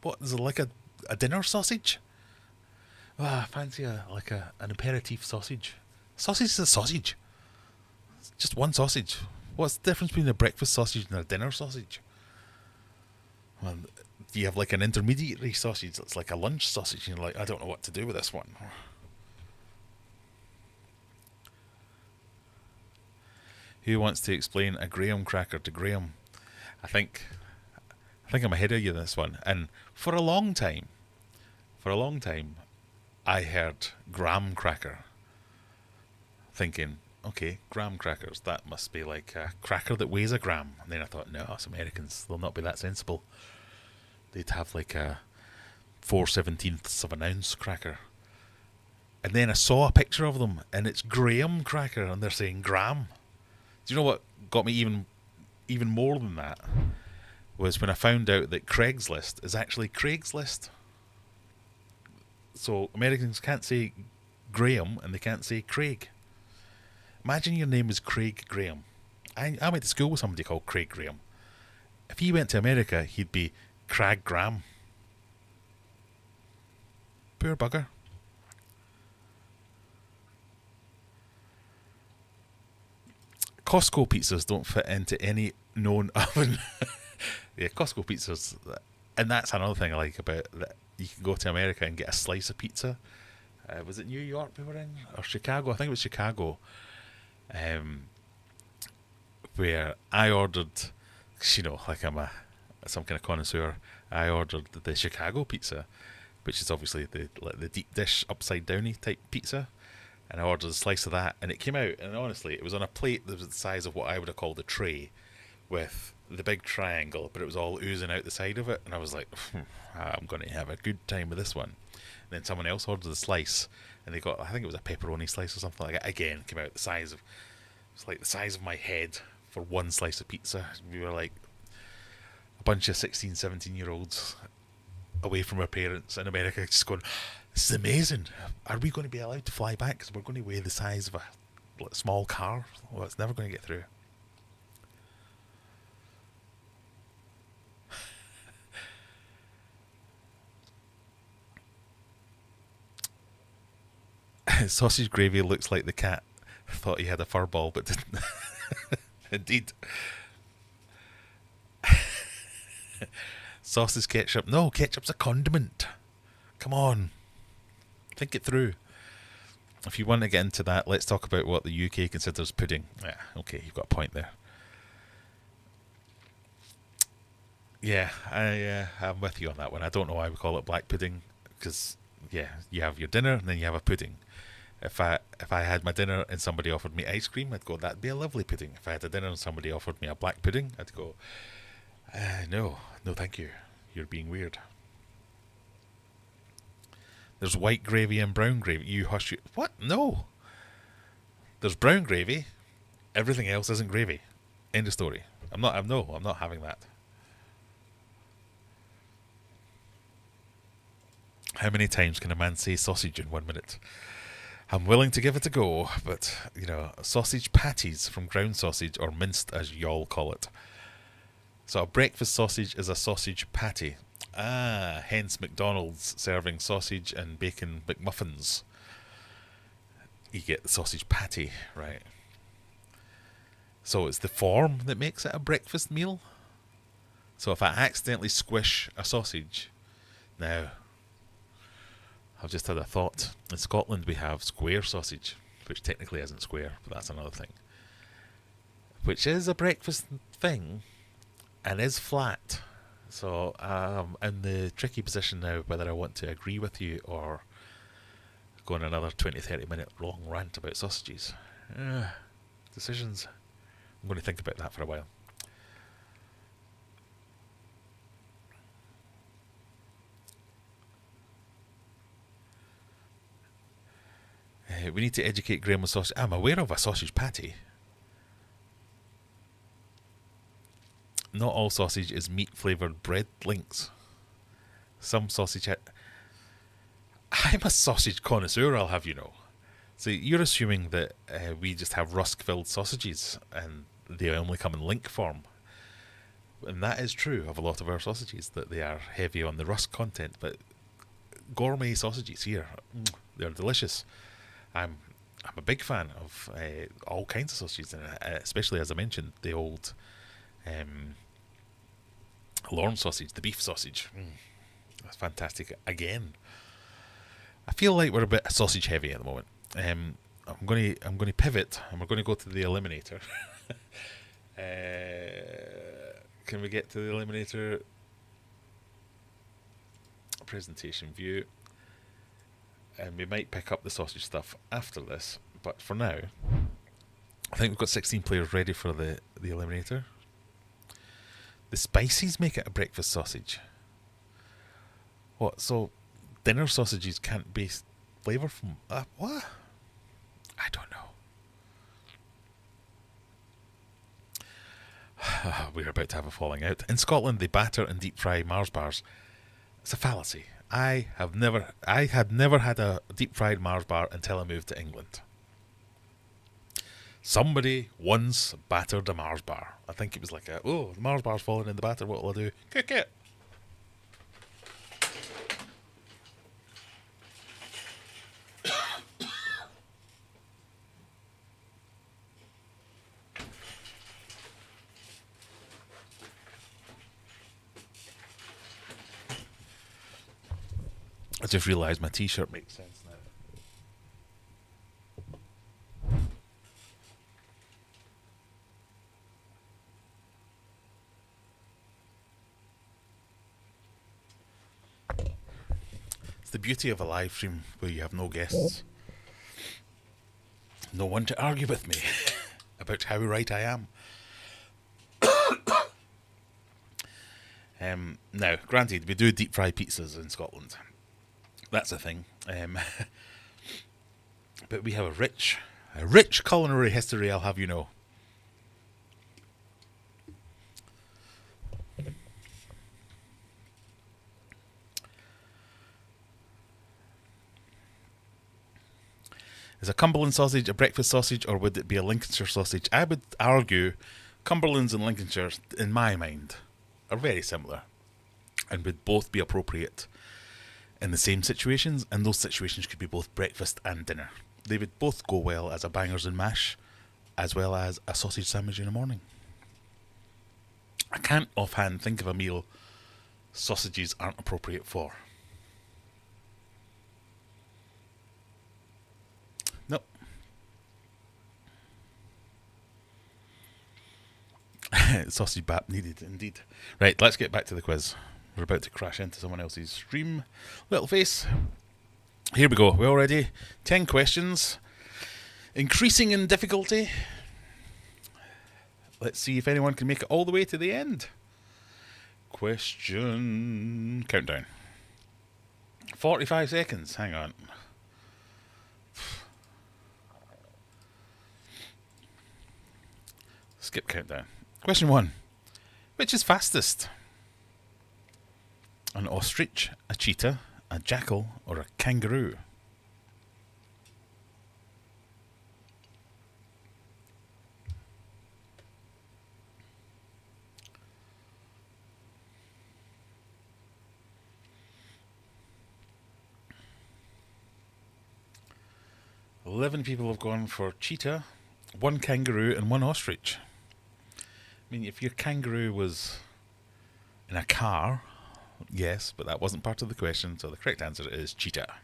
What, is it like a dinner sausage? I fancy an aperitif sausage. Sausage is a sausage. It's just one sausage. What's the difference between a breakfast sausage and a dinner sausage? Well, do you have like an intermediary sausage that's like a lunch sausage and you're like, I don't know what to do with this one? Who wants to explain a graham cracker to Graham? I think I'm ahead of you in this one. And for a long time, I heard graham cracker, thinking, okay, graham crackers, that must be like a cracker that weighs a gram. And then I thought, no, it's Americans, they'll not be that sensible. They'd have like a 4/17 of an ounce cracker. And then I saw a picture of them, and it's graham cracker, and they're saying gram. Do you know what got me even more than that? Was when I found out that Craigslist is actually Craigslist. So Americans can't say Graham and they can't say Craig. Imagine your name is Craig Graham. I went to school with somebody called Craig Graham. If he went to America, he'd be Craig Graham. Poor bugger. Costco pizzas don't fit into any known oven. Yeah, Costco pizzas, and that's another thing I like about that. You can go to America and get a slice of pizza. Was it New York we were in, or Chicago? I think it was Chicago. Where I ordered, like I'm some kind of connoisseur. I ordered the Chicago pizza, which is obviously the deep dish upside downy type pizza. And I ordered a slice of that, and it came out, and honestly, it was on a plate that was the size of what I would have called a tray, with the big triangle, but it was all oozing out the side of it, and I was like, I'm going to have a good time with this one. And then someone else ordered a slice, and they got, I think it was a pepperoni slice or something like that. Again, came out the size of, it's like the size of my head for one slice of pizza. We were like a bunch of 16, 17-year-olds away from our parents in America, just going, this is amazing. Are we going to be allowed to fly back? Because we're going to weigh the size of a small car. Well, it's never going to get through. Sausage gravy looks like the cat thought he had a fur ball, but didn't. Indeed. Sausage ketchup. No, ketchup's a condiment. Come on. Think it through. If you want to get into that, let's talk about what the UK considers pudding. Yeah, okay, you've got a point there. Yeah, I'm with you on that one. I don't know why we call it black pudding, because yeah, you have your dinner and then you have a pudding. If I had my dinner and somebody offered me ice cream, I'd go, that'd be a lovely pudding. If I had a dinner and somebody offered me a black pudding, I'd go, no, thank you. You're being weird. There's white gravy and brown gravy. You hush. What? No. There's brown gravy. Everything else isn't gravy. End of story. I'm not having that. How many times can a man say sausage in 1 minute? I'm willing to give it a go, but, sausage patties from ground sausage, or minced as y'all call it. So a breakfast sausage is a sausage patty. Hence McDonald's serving sausage and bacon McMuffins. You get the sausage patty, right? So it's the form that makes it a breakfast meal. So if I accidentally squish a sausage, now, I've just had a thought. In Scotland we have square sausage, which technically isn't square, but that's another thing. Which is a breakfast thing, and is flat. So I'm in the tricky position now whether I want to agree with you or go on another 20-30 minute long rant about sausages. Decisions. I'm going to think about that for a while. We need to educate Graham on sausage. I'm aware of a sausage patty. Not all sausage is meat-flavoured bread links. Some sausage... I'm a sausage connoisseur, I'll have you know. So you're assuming that we just have rusk-filled sausages and they only come in link form. And that is true of a lot of our sausages, that they are heavy on the rusk content. But gourmet sausages here, they're delicious. I'm a big fan of all kinds of sausages, especially, as I mentioned, the old Lorne sausage, the beef sausage. That's fantastic. Again, I feel like we're a bit sausage heavy at the moment. I'm going to pivot, and we're going to go to the Eliminator. Can we get to the Eliminator presentation view? And we might pick up the sausage stuff after this, but for now, I think we've got 16 players ready for the Eliminator. The spices make it a breakfast sausage. What? So dinner sausages can't be flavour from... what? I don't know. We're about to have a falling out. In Scotland, they batter and deep fry Mars bars. It's a fallacy. I had never had a deep fried Mars bar until I moved to England. Somebody once battered a Mars bar. I think it was like the Mars bar's falling in the batter, what will I do? Cook it! I just realised my t-shirt makes sense now. It's the beauty of a live stream where you have no guests. No one to argue with me about how right I am. Now, granted, we do deep fry pizzas in Scotland. That's a thing. But we have a rich culinary history, I'll have you know. Is a Cumberland sausage a breakfast sausage, or would it be a Lincolnshire sausage? I would argue Cumberlands and Lincolnshires, in my mind, are very similar and would both be appropriate in the same situations, and those situations could be both breakfast and dinner. They would both go well as a bangers and mash, as well as a sausage sandwich in the morning. I can't offhand think of a meal sausages aren't appropriate for. Nope. Sausage bap needed, indeed. Right, let's get back to the quiz. We're about to crash into someone else's stream. Little face. Here we go. We're all ready. 10 questions. Increasing in difficulty. Let's see if anyone can make it all the way to the end. Question countdown. 45 seconds. Hang on. Skip countdown. Question 1. Which is fastest? An ostrich, a cheetah, a jackal, or a kangaroo? $11 people have gone for cheetah, 1 kangaroo and 1 ostrich. I mean, if your kangaroo was in a car, yes, but that wasn't part of the question, so the correct answer is cheetah.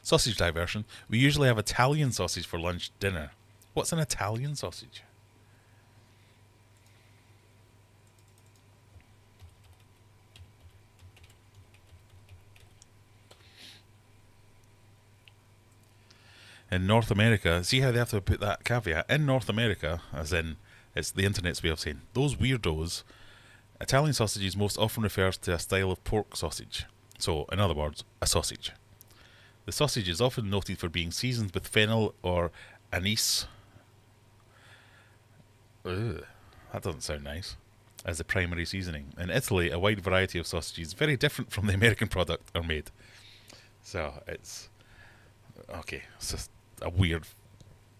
Sausage diversion. We usually have Italian sausage for lunch, dinner. What's an Italian sausage? In North America, see how they have to put that caveat? In North America, as in, it's the internet's way of saying, those weirdos, Italian sausages most often refers to a style of pork sausage. So, in other words, a sausage. The sausage is often noted for being seasoned with fennel or anise. Ugh, that doesn't sound nice. As the primary seasoning. In Italy, a wide variety of sausages, very different from the American product, are made. So, it's... okay, it's just a weird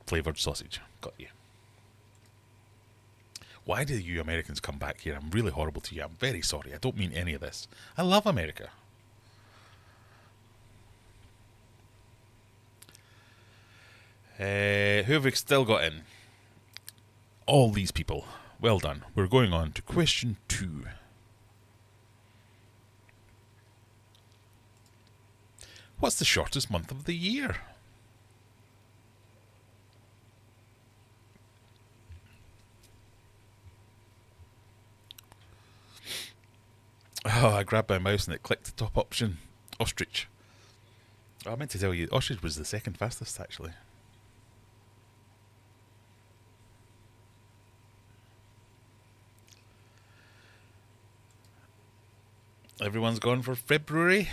flavoured sausage. Got you. Why do you Americans come back here? I'm really horrible to you. I'm very sorry. I don't mean any of this. I love America. Who have we still got in? All these people. Well done. We're going on to question 2. What's the shortest month of the year? Oh, I grabbed my mouse and it clicked the top option. Ostrich. Oh, I meant to tell you, ostrich was the second fastest, actually. Everyone's gone for February.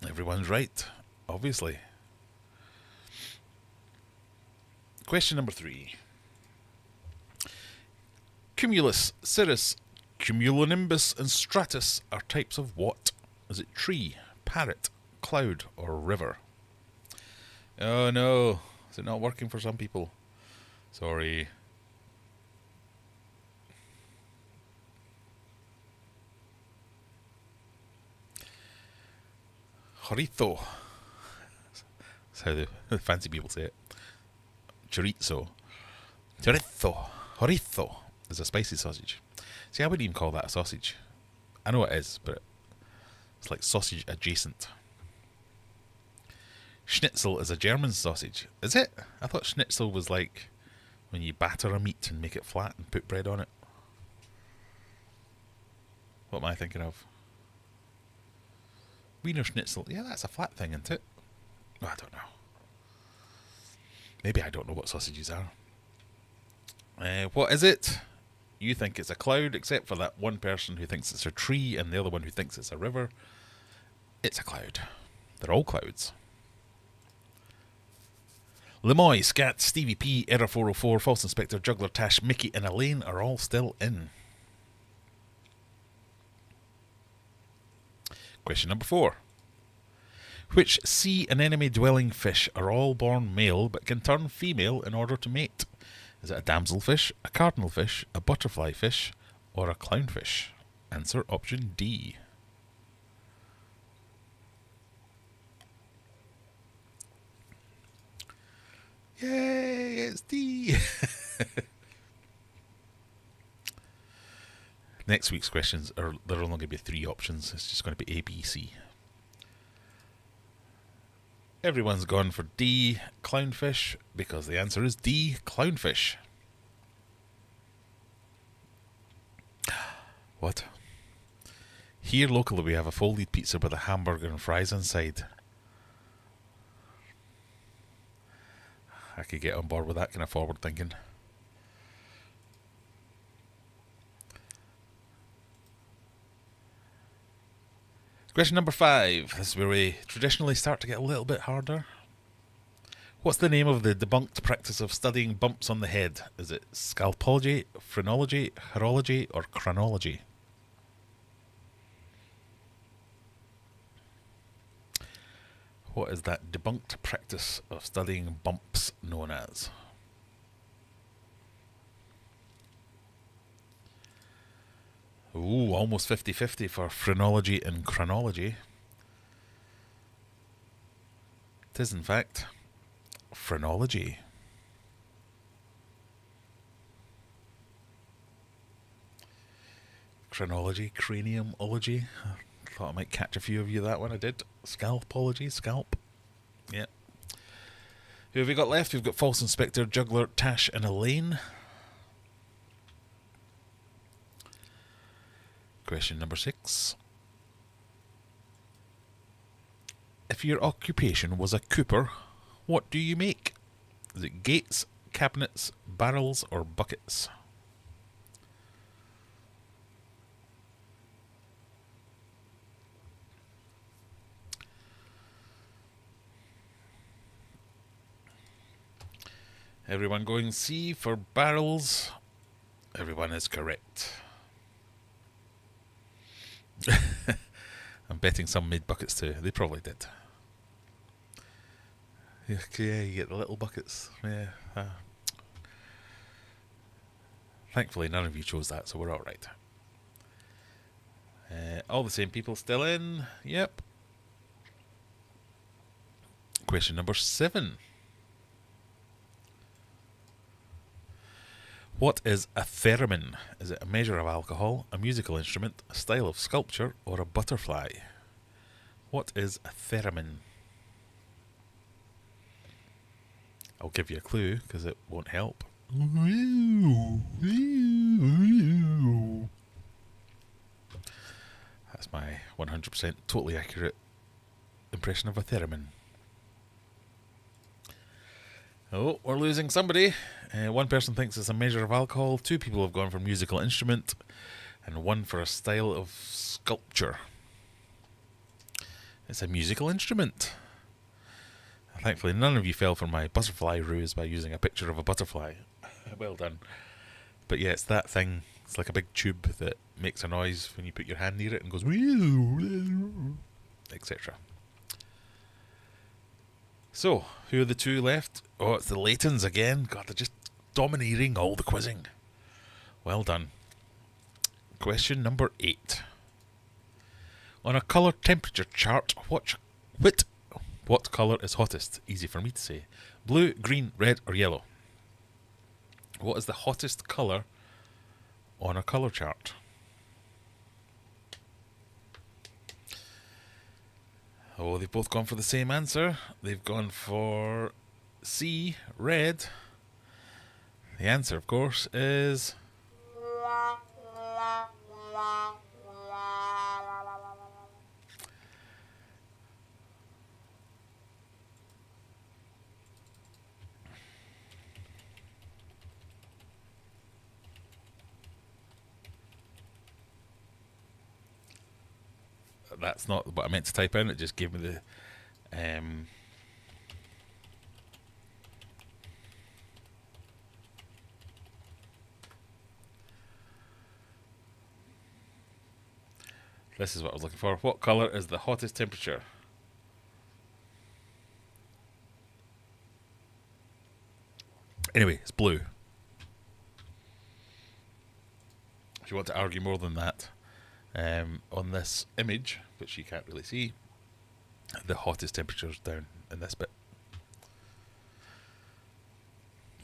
Everyone's right, obviously. Question number 3. Cumulus, cirrus, cumulonimbus and stratus are types of what? Is it tree, parrot, cloud or river? Oh no, is it not working for some people? Sorry. Chorizo. That's how the fancy people say it. Chorizo. Chorizo. Chorizo is a spicy sausage. See, I wouldn't even call that a sausage. I know it is, but it's like sausage adjacent. Schnitzel is a German sausage. Is it? I thought schnitzel was like when you batter a meat and make it flat and put bread on it. What am I thinking of? Wiener Schnitzel. Yeah, that's a flat thing, isn't it? Oh, I don't know. Maybe I don't know what sausages are. What is it? You think it's a cloud, except for that one person who thinks it's a tree and the other one who thinks it's a river. It's a cloud. They're all clouds. Lemoy, Scat, Stevie P, Error 404, False Inspector, Juggler, Tash, Mickey and Elaine are all still in. Question number 4. Which sea anemone dwelling fish are all born male but can turn female in order to mate? Is it a damselfish, a cardinal fish, a butterfly fish, or a clownfish? Answer option D. Yay, it's D. Next week's questions there are only going to be 3 options. It's just going to be A, B, C. Everyone's gone for D, clownfish, because the answer is D, clownfish. What? Here locally we have a folded pizza with a hamburger and fries inside. I could get on board with that kind of forward thinking. Question number 5. This is where we traditionally start to get a little bit harder. What's the name of the debunked practice of studying bumps on the head? Is it scalpology, phrenology, horology, or chronology? What is that debunked practice of studying bumps known as? Ooh, almost 50-50 for phrenology and chronology. It is, in fact, phrenology. Chronology, craniumology. I thought I might catch a few of you that one. I did. Scalpology, scalp. Yeah. Who have we got left? We've got False Inspector, Juggler, Tash, and Elaine. Question number 6. If your occupation was a cooper, what do you make? Is it gates, cabinets, barrels, or buckets? Everyone going C for barrels. Everyone is correct. I'm betting some made buckets too. They probably did. Yeah, you get the little buckets. Yeah. Thankfully, none of you chose that, so we're all right. All the same people still in. Yep. Question number 7. What is a theremin? Is it a measure of alcohol, a musical instrument, a style of sculpture, or a butterfly? What is a theremin? I'll give you a clue because it won't help. That's my 100% totally accurate impression of a theremin. Oh, we're losing somebody. One person thinks it's a measure of alcohol. 2 people have gone for musical instrument. And 1 for a style of sculpture. It's a musical instrument. Thankfully, none of you fell for my butterfly ruse by using a picture of a butterfly. Well done. But yeah, it's that thing. It's like a big tube that makes a noise when you put your hand near it and goes, etc. So, who are the 2 left? Oh, it's the Laytons again. God, they're just domineering all the quizzing. Well done. Question number 8. On a colour temperature chart, what colour is hottest? Easy for me to say. Blue, green, red, or yellow? What is the hottest colour on a colour chart? Oh, they've both gone for the same answer. They've gone for C, red. The answer, of course, is... That's not what I meant to type in. It just gave me the... This is what I was looking for. What colour is the hottest temperature? Anyway, it's blue. If you want to argue more than that, on this image, which you can't really see, the hottest temperature's down in this bit.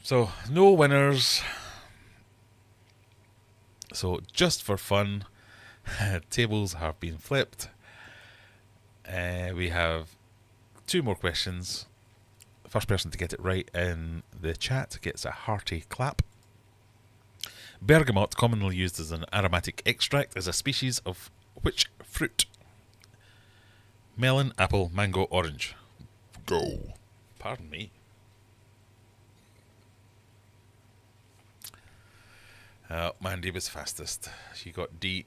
So, no winners. So, just for fun, tables have been flipped. We have 2 more questions. The first person to get it right in the chat gets a hearty clap. Bergamot, commonly used as an aromatic extract, is a species of which fruit? Melon, apple, mango, orange. Go. Pardon me. Mandy was fastest. She got D.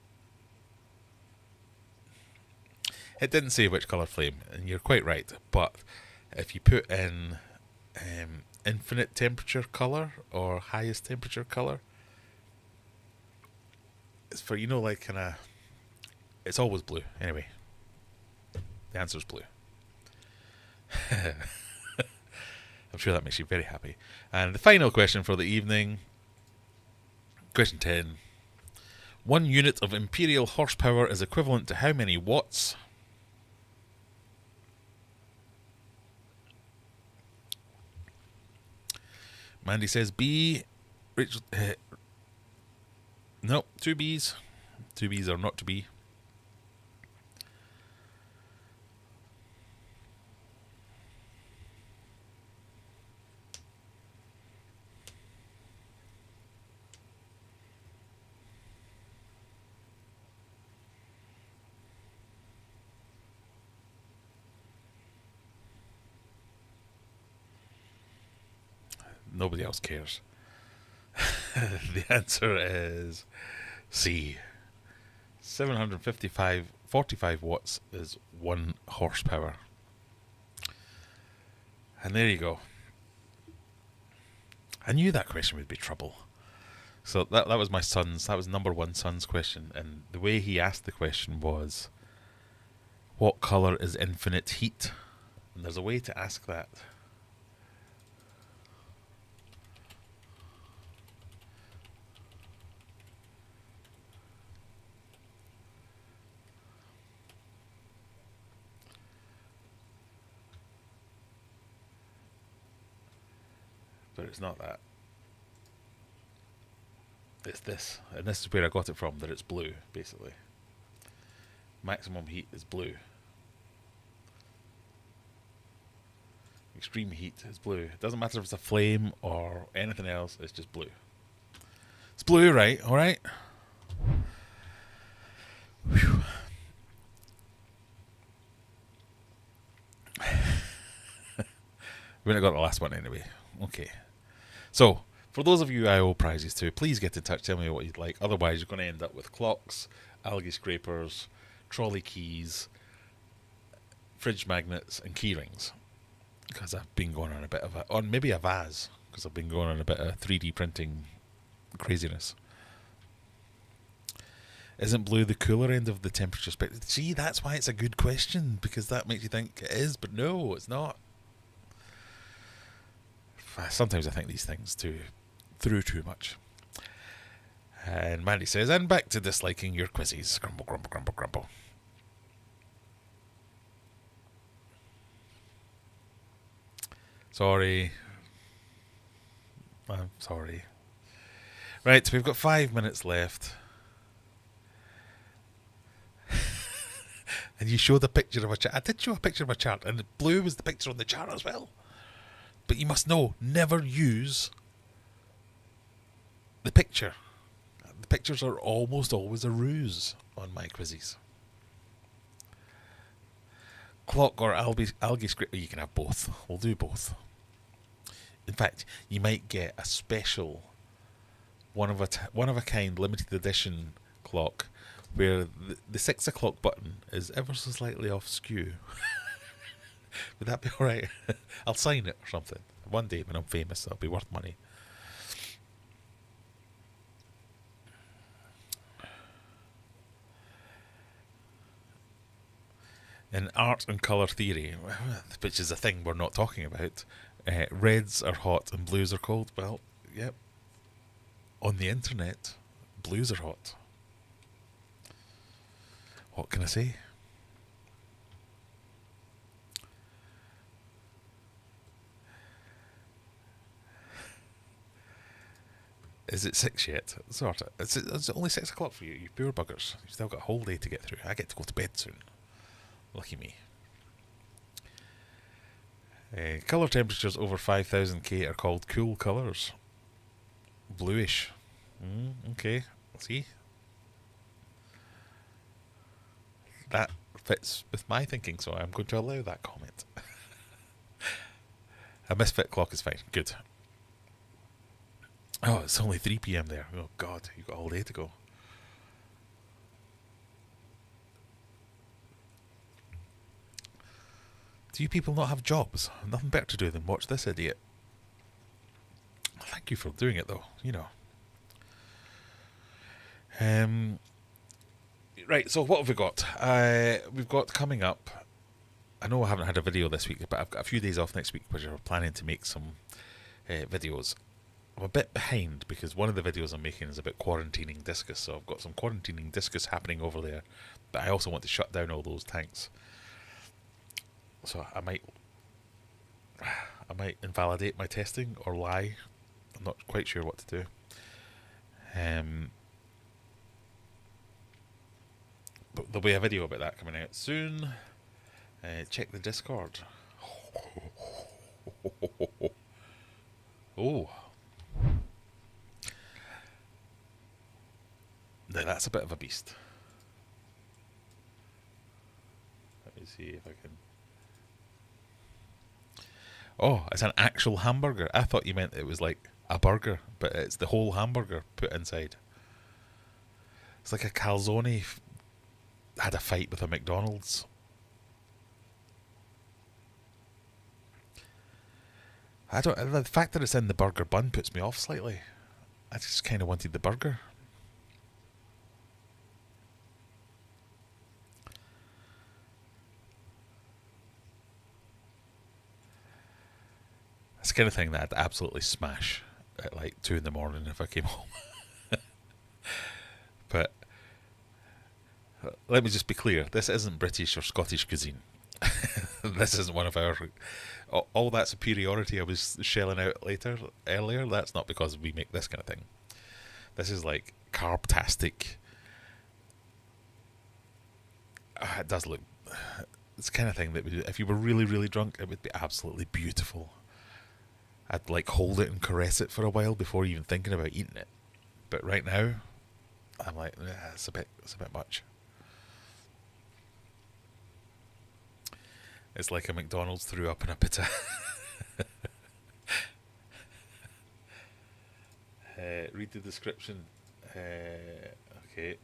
It didn't say which colour flame, and you're quite right, but if you put in infinite temperature colour or highest temperature colour. It's for, you know, like kind of, it's always blue. Anyway, the answer's blue. I'm sure that makes you very happy. And the final question for the evening, question 10. 1 unit of imperial horsepower is equivalent to how many watts? Mandy says B. Rich, no, 2 B's. 2 B's are not to be. Nobody else cares. The answer is C. 45 watts is 1 horsepower. And there you go. I knew that question would be trouble. So that was my son's, that was number 1 son's question. And the way he asked the question was, what colour is infinite heat? And there's a way to ask that. But it's not that. It's this. And this is where I got it from, that it's blue, basically. Maximum heat is blue. Extreme heat is blue. It doesn't matter if it's a flame or anything else, it's just blue. It's blue, right? Alright? Whew. We wouldn't have got the last one anyway. Okay. So, for those of you I owe prizes to, please get in touch, tell me what you'd like. Otherwise, you're going to end up with clocks, algae scrapers, trolley keys, fridge magnets, and key rings. Because I've been going on a bit of a... on maybe a vase, because I've been going on a bit of 3D printing craziness. Isn't blue the cooler end of the temperature spectrum? See, that's why it's a good question, because that makes you think it is, but no, it's not. Sometimes I think these things through too much. And Mandy says, and back to disliking your quizzes. Grumble, grumble, grumble, grumble. Sorry. I'm sorry. Right, we've got 5 minutes left. And you showed a picture of a chart. I did show a picture of a chart, and blue was the picture on the chart as well. But you must know, never use the picture. The pictures are almost always a ruse on my quizzes. Clock or algae scraper, you can have both. We'll do both. In fact, you might get a special one of a kind limited edition clock where the 6 o'clock button is ever so slightly off skew. Would that be alright? I'll sign it or something. One day when I'm famous, it'll be worth money. In art and colour theory, which is a thing we're not talking about, reds are hot and blues are cold. Well, yep. On the internet, blues are hot. What can I say? Is it 6 yet? Sort of. It's only 6 o'clock for you, you poor buggers. You've still got a whole day to get through. I get to go to bed soon. Lucky me. Colour temperatures over 5000 K are called cool colours. Bluish. Okay. See? That fits with my thinking, so I'm going to allow that comment. A misfit clock is fine. Good. Oh, it's only 3 PM there. Oh, God. You've got all day to go. Do you people not have jobs? Nothing better to do than watch this idiot. Thank you for doing it, though. You know. Right, so what have we got? We've got coming up. I know I haven't had a video this week, but I've got a few days off next week, which I'm planning to make some videos. I'm a bit behind because one of the videos I'm making is about quarantining discus, so I've got some quarantining discus happening over there, but I also want to shut down all those tanks. So I might invalidate my testing or lie. I'm not quite sure what to do. But there'll be a video about that coming out soon. Check the Discord. Oh. Now that's a bit of a beast. Let me see if I can... Oh, it's an actual hamburger. I thought you meant it was like a burger, but it's the whole hamburger put inside. It's like a calzone had a fight with a McDonald's. The fact that it's in the burger bun puts me off slightly. I just kind of wanted the burger. It's the kind of thing that I'd absolutely smash at like 2 in the morning if I came home. But let me just be clear, this isn't British or Scottish cuisine. This isn't one of our... All that superiority I was shelling out earlier, that's not because we make this kind of thing. This is like carb-tastic. It does look... It's the kind of thing that if you were really, really drunk, it would be absolutely beautiful. I'd like hold it and caress it for a while before even thinking about eating it. But right now, I'm like, it's a bit much. It's like a McDonald's threw up in a pita. Read the description. Okay.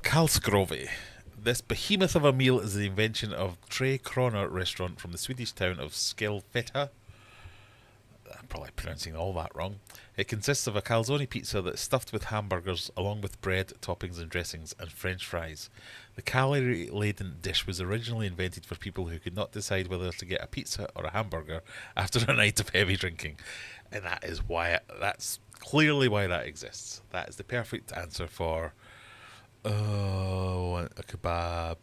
Karlskrove. This behemoth of a meal is the invention of Tre Kronor restaurant from the Swedish town of Skelfetta. I'm probably pronouncing all that wrong. It consists of a calzone pizza that's stuffed with hamburgers along with bread, toppings and dressings and french fries. The calorie-laden dish was originally invented for people who could not decide whether to get a pizza or a hamburger after a night of heavy drinking. And that's clearly why that exists. That is the perfect answer for, oh, I want a kebab.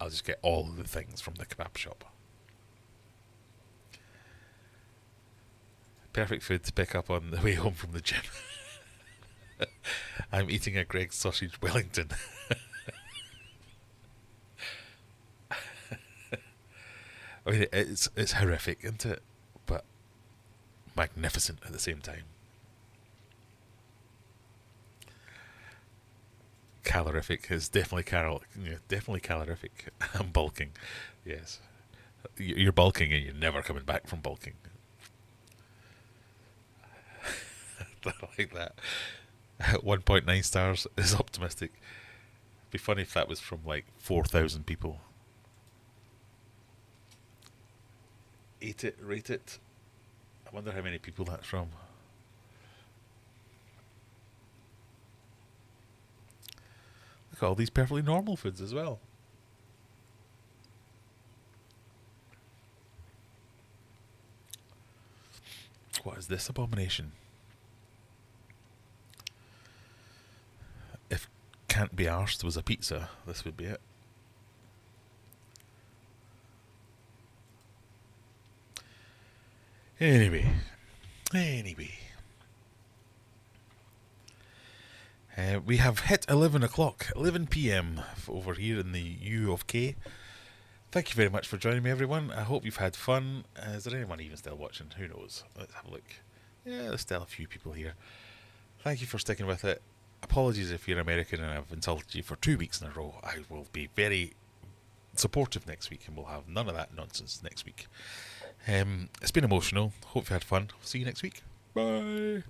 I'll just get all of the things from the kebab shop. Perfect food to pick up on the way home from the gym. I'm eating a Greg's sausage Wellington. I mean, it's horrific, isn't it? But magnificent at the same time. Calorific is definitely definitely calorific. I'm bulking. Yes, you're bulking and you're never coming back from bulking. I like that. 1.9 stars is optimistic. It'd be funny if that was from like 4,000 people. Eat it, rate it. I wonder how many people that's from. Look at all these perfectly normal foods as well. What is this abomination? If Can't Be Arsed was a pizza, this would be it. Anyway. We have hit 11 o'clock, 11 p.m. over here in the U of K. Thank you very much for joining me, everyone. I hope you've had fun. Is there anyone even still watching? Who knows? Let's have a look. Yeah, there's still a few people here. Thank you for sticking with it. Apologies if you're American and I've insulted you for 2 weeks in a row. I will be very supportive next week and we'll have none of that nonsense next week. It's been emotional. Hope you had fun. See you next week. Bye.